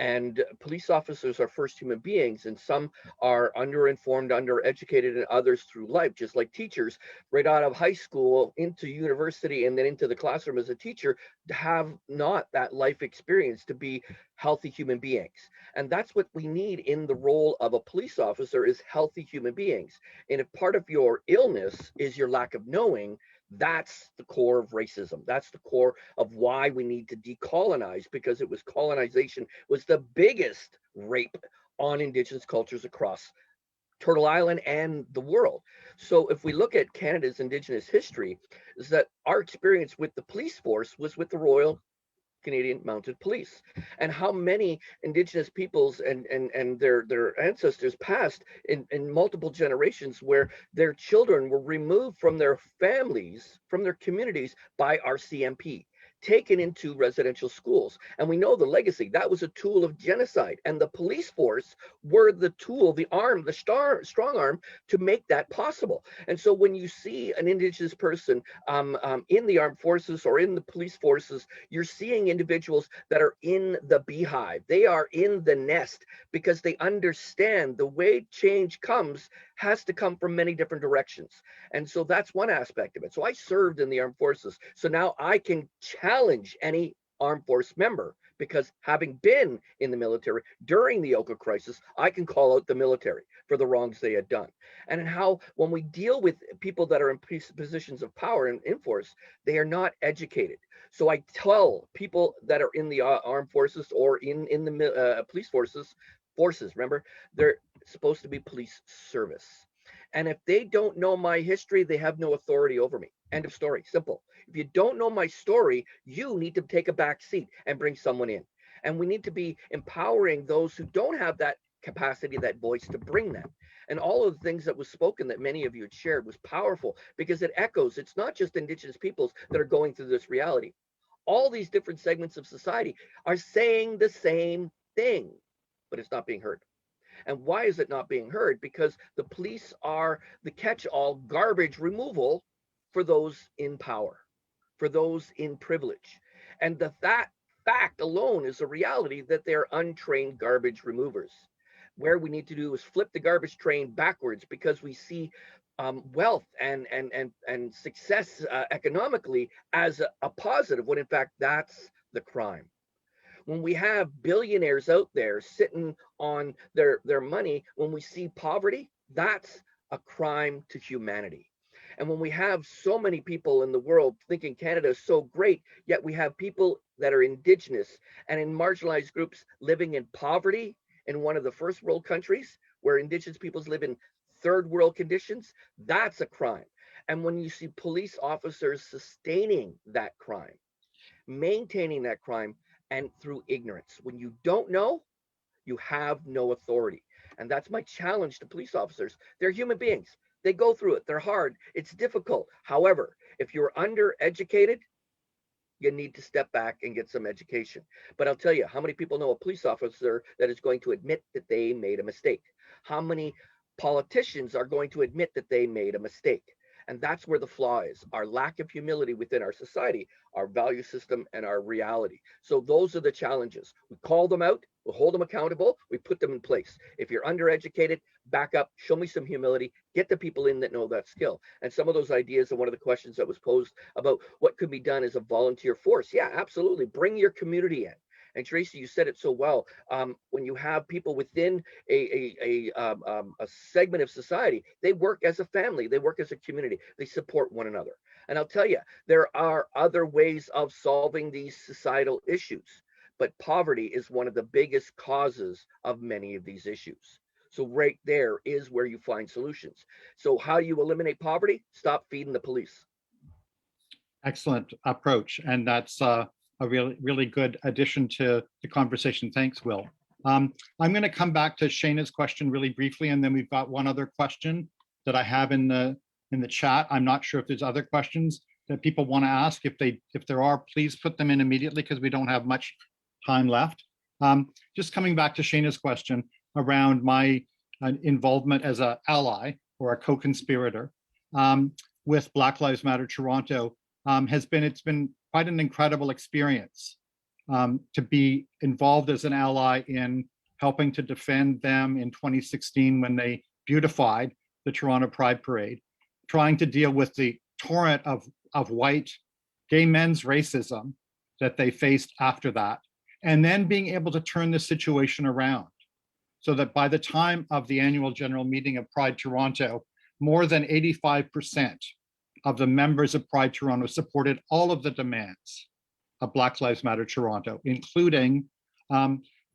Speaker 5: And police officers are first human beings, and some are underinformed, undereducated, and others through life, just like teachers, right out of high school into university and then into the classroom as a teacher, have not that life experience to be healthy human beings. And that's what we need in the role of a police officer, is healthy human beings. And if part of your illness is your lack of knowing, that's the core of racism. That's the core of why we need to decolonize, because it was colonization was the biggest rape on Indigenous cultures across Turtle Island and the world. So if we look at Canada's Indigenous history, is that our experience with the police force was with the Royal Canadian Mounted Police, and how many Indigenous peoples and their ancestors passed in multiple generations where their children were removed from their families, from their communities by RCMP, taken into residential schools. And we know the legacy. That was a tool of genocide, and the police force were the tool, the arm, the strong arm to make that possible. And so when you see an Indigenous person in the armed forces or in the police forces, you're seeing individuals that are in the beehive. They are in the nest because they understand the way change comes has to come from many different directions. And so that's one aspect of it. So I served in the armed forces. So now I can challenge any armed force member because having been in the military during the Oka crisis, I can call out the military for the wrongs they had done. And how when we deal with people that are in positions of power and influence, they are not educated. So I tell people that are in the armed forces or in the police forces, remember, they're supposed to be police service. And if they don't know my history, they have no authority over me. End of story. Simple. If you don't know my story, you need to take a back seat and bring someone in. And we need to be empowering those who don't have that capacity, that voice, to bring them. And all of the things that was spoken that many of you had shared was powerful because it echoes. It's not just Indigenous peoples that are going through this reality. All these different segments of society are saying the same thing, but it's not being heard. And why is it not being heard? Because the police are the catch-all garbage removal for those in power, for those in privilege. And that fact alone is a reality that they're untrained garbage removers. Where we need to do is flip the garbage train backwards, because we see wealth and success economically as a positive, when in fact that's the crime. When we have billionaires out there sitting on their money, when we see poverty, that's a crime to humanity. And when we have so many people in the world thinking Canada is so great, yet we have people that are Indigenous and in marginalized groups living in poverty in one of the first world countries where Indigenous peoples live in third world conditions, that's a crime. And when you see police officers sustaining that crime, maintaining that crime, and through ignorance, when you don't know, you have no authority. And that's my challenge to police officers. They're human beings. They go through it. They're hard. It's difficult. However, if you're undereducated, you need to step back and get some education. But I'll tell you, how many people know a police officer that is going to admit that they made a mistake? How many politicians are going to admit that they made a mistake? And that's where the flaw is, our lack of humility within our society, our value system, and our reality. So those are the challenges. We call them out, we hold them accountable, we put them in place. If you're undereducated, back up, show me some humility, get the people in that know that skill. And some of those ideas, and one of the questions that was posed about what could be done as a volunteer force. Yeah, absolutely. Bring your community in. And Tracy, you said it so well. When you have people within a segment of society, they work as a family, they work as a community, they support one another. And I'll tell you, there are other ways of solving these societal issues, but poverty is one of the biggest causes of many of these issues. So right there is where you find solutions. So how do you eliminate poverty? Stop feeding the police.
Speaker 1: Excellent approach. And that's a really good addition to the conversation. Thanks, Will. I'm going to come back to Shayna's question really briefly, and then we've got one other question that I have in the chat. I'm not sure if there's other questions that people want to ask. If there are, please put them in immediately, because we don't have much time left. Just coming back to Shayna's question around my involvement as an ally or a co-conspirator with Black Lives Matter Toronto it's been quite an incredible experience to be involved as an ally in helping to defend them in 2016 when they beautified the Toronto Pride Parade, trying to deal with the torrent of white gay men's racism that they faced after that, and then being able to turn the situation around so that by the time of the annual general meeting of Pride Toronto, more than 85% of the members of Pride Toronto supported all of the demands of Black Lives Matter Toronto, including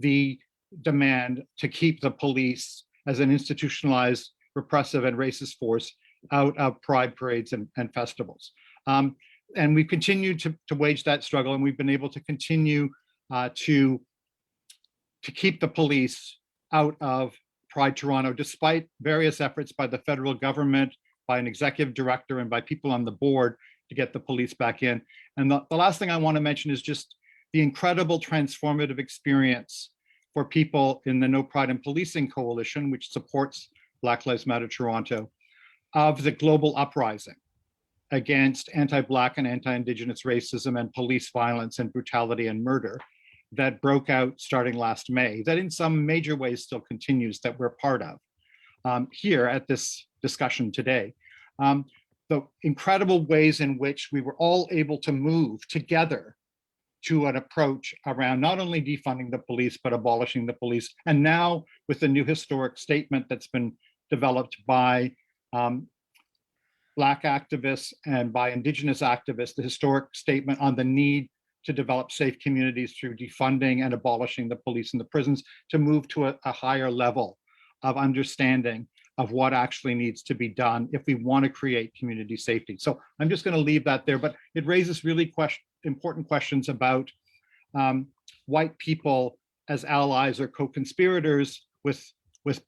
Speaker 1: the demand to keep the police as an institutionalized, repressive, and racist force out of pride parades and festivals. And we've continued to wage that struggle, and we've been able to continue to keep the police out of Pride Toronto, despite various efforts by the federal government, by an executive director, and by people on the board to get the police back in. And the last thing I want to mention is just the incredible transformative experience for people in the No Pride in Policing Coalition, which supports Black Lives Matter Toronto, of the global uprising against anti-Black and anti-Indigenous racism and police violence and brutality and murder that broke out starting last May, that in some major ways still continues, that we're part of here at this discussion today. The incredible ways in which we were all able to move together to an approach around not only defunding the police, but abolishing the police. And now with the new historic statement that's been developed by Black activists and by Indigenous activists, the historic statement on the need to develop safe communities through defunding and abolishing the police and the prisons, to move to a higher level of understanding of what actually needs to be done if we want to create community safety. So I'm just going to leave that there, but it raises really important questions about white people as allies or co-conspirators with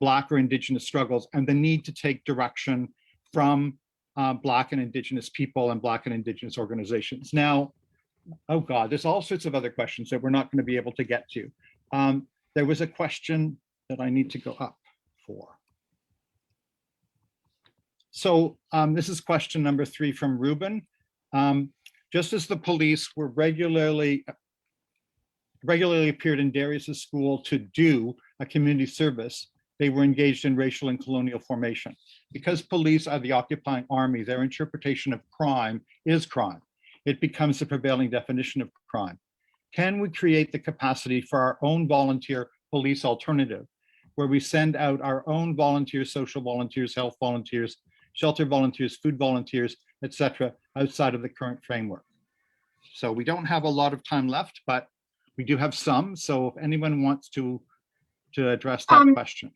Speaker 1: Black or Indigenous struggles, and the need to take direction from Black and Indigenous people and Black and Indigenous organizations. Now, oh God, there's all sorts of other questions that we're not going to be able to get to. There was a question that I need to go up for. So this is question number 3 from Ruben. Just as the police were regularly appeared in Darius's school to do a community service, they were engaged in racial and colonial formation. Because police are the occupying army, their interpretation of crime is crime. It becomes the prevailing definition of crime. Can we create the capacity for our own volunteer police alternative, where we send out our own volunteers, social volunteers, health volunteers, shelter volunteers, food volunteers, etc., outside of the current framework? So we don't have a lot of time left, but we do have some. So if anyone wants to address that question.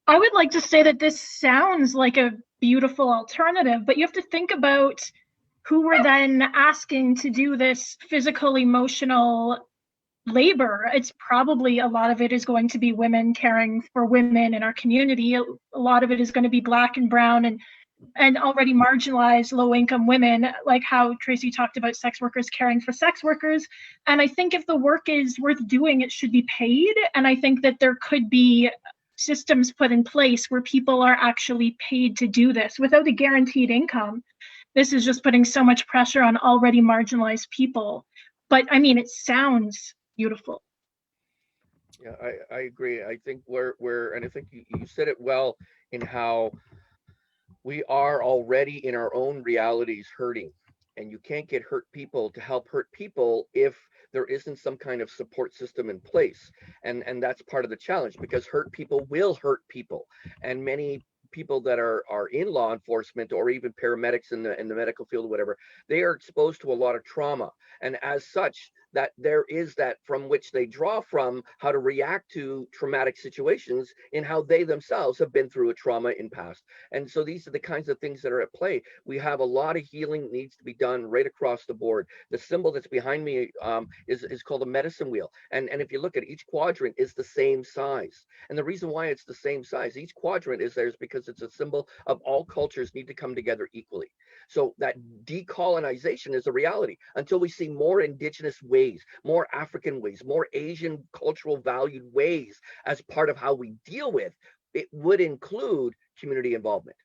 Speaker 4: I would like to say that this sounds like a beautiful alternative, but you have to think about who we're then asking to do this physical, emotional labor. It's probably, a lot of it is going to be women caring for women in our community. A lot of it is going to be Black and brown and already marginalized low-income women, like how Tracy talked about sex workers caring for sex workers. And I think if the work is worth doing, it should be paid. And I think that there could be systems put in place where people are actually paid to do this without a guaranteed income. This is just putting so much pressure on already marginalized people. But I mean, it sounds beautiful.
Speaker 5: Yeah, I agree. I think and I think you said it well, in how we are already in our own realities hurting, and you can't get hurt people to help hurt people if there isn't some kind of support system in place. And that's part of the challenge, because hurt people will hurt people. And many people that are in law enforcement, or even paramedics in the medical field or whatever, they are exposed to a lot of trauma. And as such, that there is that from which they draw from how to react to traumatic situations in how they themselves have been through a trauma in past. And so these are the kinds of things that are at play. We have a lot of healing needs to be done right across the board. The symbol that's behind me is called a medicine wheel. And if you look at each quadrant, is the same size. And the reason why it's the same size, each quadrant is there, is because it's a symbol of all cultures need to come together equally. So that decolonization is a reality until we see more Indigenous ways, more African ways, more Asian cultural valued ways as part of how we deal with it. Would include community involvement.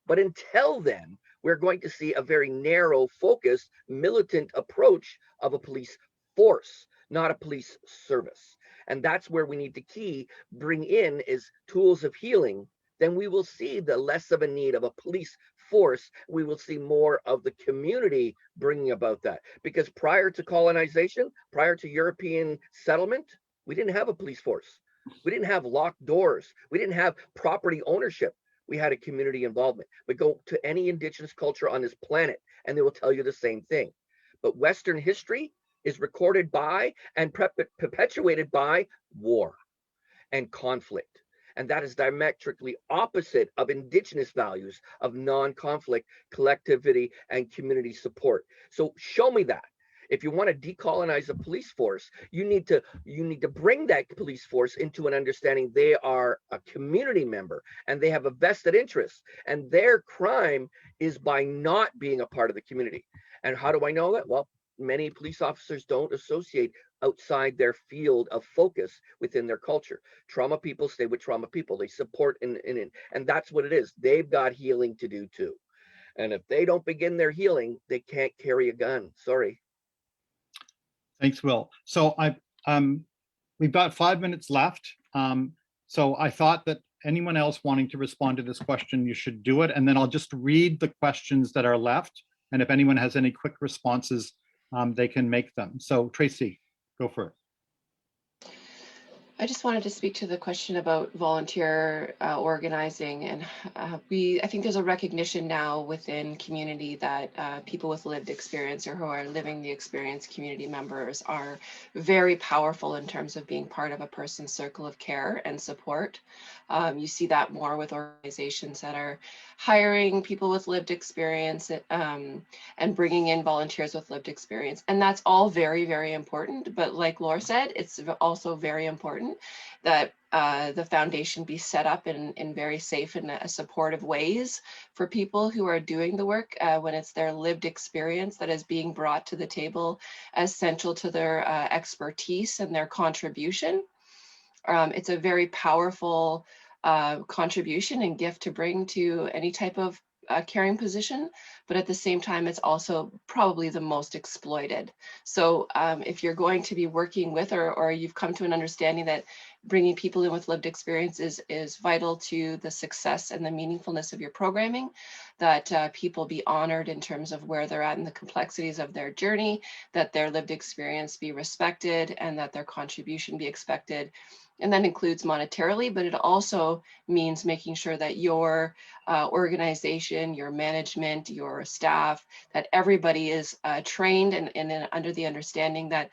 Speaker 5: But until then, we're going to see a very narrow focused militant approach of a police force, not a police service. And that's where we need to bring in is tools of healing. Then we will see the less of a need of a police force. We will see more of the community bringing about that. Because prior to colonization, prior to European settlement, we didn't have a police force. We didn't have locked doors. We didn't have property ownership. We had a community involvement. But go to any Indigenous culture on this planet and they will tell you the same thing. But Western history is recorded by and perpetuated by war and conflict. And that is diametrically opposite of Indigenous values of non-conflict, collectivity, and community support. So show me that. If you want to decolonize a police force, you need to bring that police force into an understanding they are a community member and they have a vested interest. And their crime is by not being a part of the community. And how do I know that? Well, many police officers don't associate outside their field of focus within their culture. Trauma people stay with trauma people. They support and that's what it is. They've got healing to do too. And if they don't begin their healing, they can't carry a gun. Sorry.
Speaker 1: Thanks, Will. So we've got 5 minutes left. So I thought that anyone else wanting to respond to this question, you should do it. And then I'll just read the questions that are left. And if anyone has any quick responses, they can make them. So Tracy, go for it.
Speaker 3: I just wanted to speak to the question about volunteer organizing, and I think there's a recognition now within community that people with lived experience or who are living the experience, community members, are very powerful in terms of being part of a person's circle of care and support. You see that more with organizations that are hiring people with lived experience and bringing in volunteers with lived experience. And that's all very, very important. But like Laur said, it's also very important that the foundation be set up in very safe and supportive ways for people who are doing the work when it's their lived experience that is being brought to the table as central to their expertise and their contribution. It's a very powerful contribution and gift to bring to any type of caring position, but at the same time, it's also probably the most exploited. So if you're going to be working with, or you've come to an understanding that bringing people in with lived experience is vital to the success and the meaningfulness of your programming, that people be honored in terms of where they're at in the complexities of their journey, that their lived experience be respected, and that their contribution be expected. And that includes monetarily, but it also means making sure that your organization, your management, your staff, that everybody is trained and under the understanding that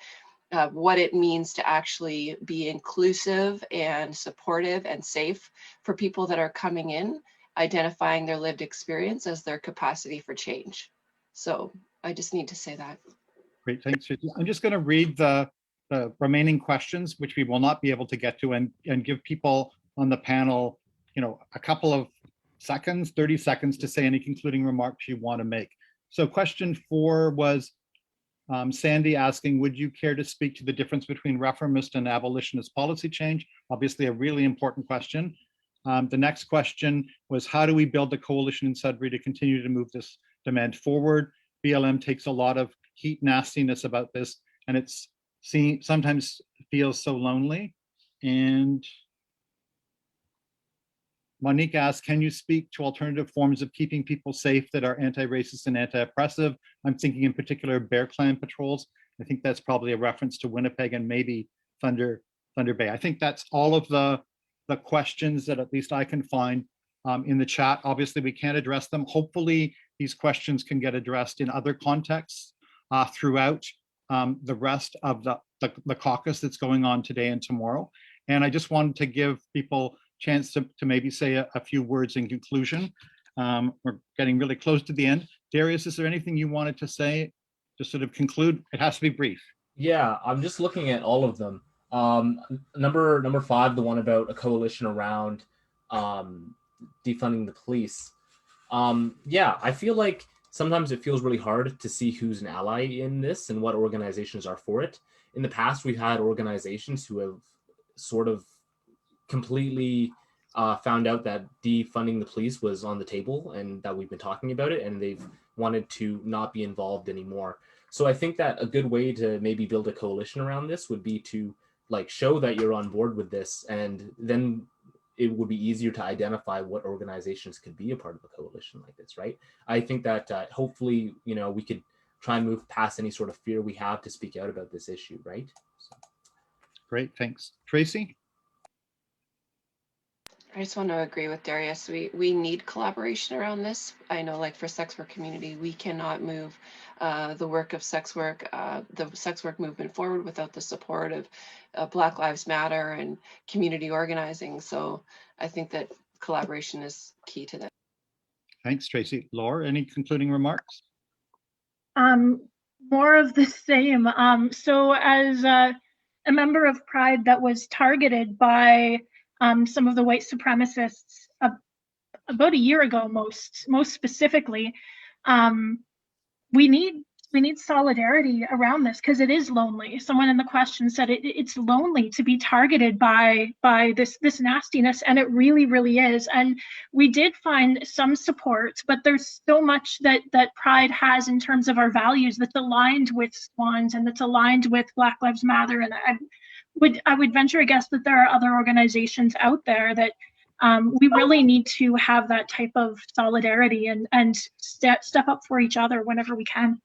Speaker 3: what it means to actually be inclusive and supportive and safe for people that are coming in, identifying their lived experience as their capacity for change. So I just need to say that.
Speaker 1: Great, thanks. I'm just going to read the remaining questions, which we will not be able to get to, and give people on the panel, a couple of seconds, 30 seconds to say any concluding remarks you want to make. So question 4 was Sandy asking, would you care to speak to the difference between reformist and abolitionist policy change? Obviously a really important question. The next question was, how do we build a coalition in Sudbury to continue to move this demand forward? BLM takes a lot of heat nastiness about this, and it's sometimes feels so lonely. And Monique asked, can you speak to alternative forms of keeping people safe that are anti-racist and anti-oppressive? I'm thinking in particular Bear Clan patrols. I think that's probably a reference to Winnipeg and maybe Thunder Bay. I think that's all of the questions that at least I can find in the chat. Obviously, we can't address them. Hopefully, these questions can get addressed in other contexts throughout the rest of the caucus that's going on today and tomorrow. And I just wanted to give people a chance to maybe say a few words in conclusion. We're getting really close to the end. Darius, is there anything you wanted to say to sort of conclude? It has to be brief.
Speaker 2: Yeah, I'm just looking at all of them. Number 5, the one about a coalition around defunding the police. Yeah, I feel like sometimes it feels really hard to see who's an ally in this and what organizations are for it. In the past, we've had organizations who have sort of completely found out that defunding the police was on the table and that we've been talking about it, and they've wanted to not be involved anymore. So I think that a good way to maybe build a coalition around this would be to show that you're on board with this, and then it would be easier to identify what organizations could be a part of a coalition like this, right? I think that hopefully, we could try and move past any sort of fear we have to speak out about this issue, right? So.
Speaker 1: Great, thanks. Tracy?
Speaker 3: I just want to agree with Darius. We need collaboration around this. I know, for sex work community, we cannot move the work of sex work, the sex work movement forward without the support of Black Lives Matter and community organizing. So I think that collaboration is key to that.
Speaker 1: Thanks, Tracy. Laur, any concluding remarks?
Speaker 4: More of the same. So as a member of Pride that was targeted by some of the white supremacists about a year ago, most specifically, we need solidarity around this, because it is lonely. Someone in the question said it's lonely to be targeted by this nastiness, and it really, really is. And we did find some support, but there's so much that Pride has in terms of our values that's aligned with Swans and that's aligned with Black Lives Matter. And I would venture a guess that there are other organizations out there that we really need to have that type of solidarity and step up for each other whenever we can.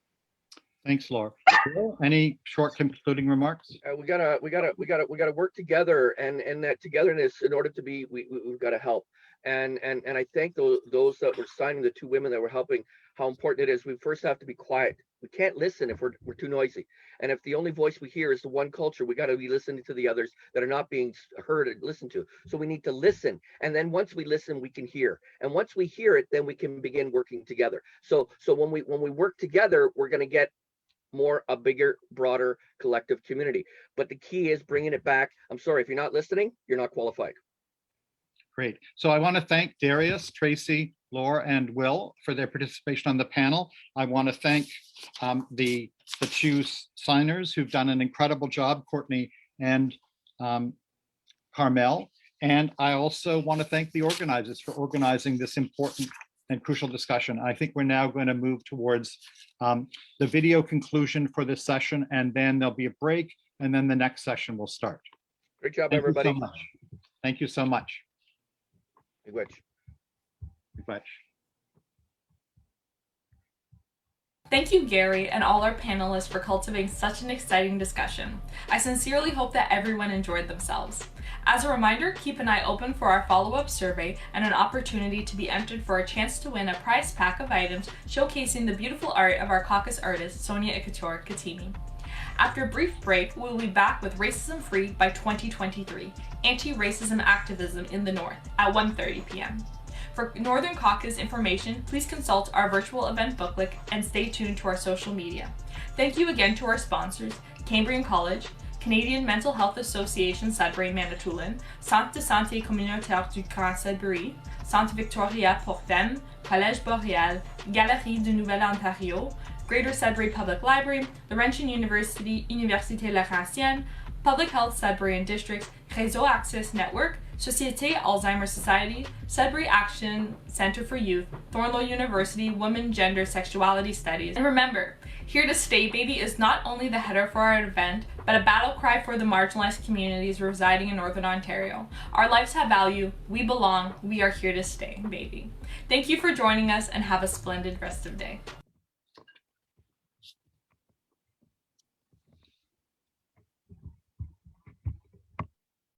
Speaker 1: Thanks, Laura. Will, any short concluding remarks?
Speaker 5: We gotta work together, and that togetherness, in order to be, we've got to help. And I thank those that were signing, the two women that were helping, how important it is. We first have to be quiet. We can't listen if we're too noisy. And if the only voice we hear is the one culture, we got to be listening to the others that are not being heard and listened to. So we need to listen. And then once we listen, we can hear. And once we hear it, then we can begin working together. So when we work together, we're going to get a bigger, broader collective community. But the key is bringing it back. I'm sorry, if you're not listening, you're not qualified.
Speaker 1: Great. So I want to thank Darius, Tracy, Laur, and Will for their participation on the panel. I want to thank the two signers who've done an incredible job, Courtney and Carmel. And I also want to thank the organizers for organizing this important and crucial discussion. I think we're now going to move towards the video conclusion for this session, and then there'll be a break, and then the next session will start.
Speaker 5: Great job,
Speaker 1: Thank
Speaker 5: everybody.
Speaker 1: you so much. Thank you so much.
Speaker 6: Thank you, Gary, and all our panelists for cultivating such an exciting discussion. I sincerely hope that everyone enjoyed themselves. As a reminder, keep an eye open for our follow-up survey and an opportunity to be entered for a chance to win a prize pack of items showcasing the beautiful art of our caucus artist, Sonia écouter Katimi. After a brief break, we will be back with Racism Free by 2023, Anti-Racism Activism in the North at 1:30 p.m. For Northern Caucus information, please consult our virtual event booklet and stay tuned to our social media. Thank you again to our sponsors, Cambrian College, Canadian Mental Health Association Sudbury Manitoulin, Centre de Santé Communautaire du Grand Sudbury, Centre Victoria pour Femmes, Collège Boréal, Galerie du Nouvel-Ontario, Greater Sudbury Public Library, Laurentian University, Université Laurentienne, Public Health Sudbury and Districts, Réseau Access Network, Société Alzheimer's Society, Sudbury Action Center for Youth, Thornlow University Women, Gender, Sexuality Studies. And remember, Here to Stay Baby is not only the header for our event, but a battle cry for the marginalized communities residing in Northern Ontario. Our lives have value, we belong, we are here to stay, baby. Thank you for joining us and have a splendid rest of the day.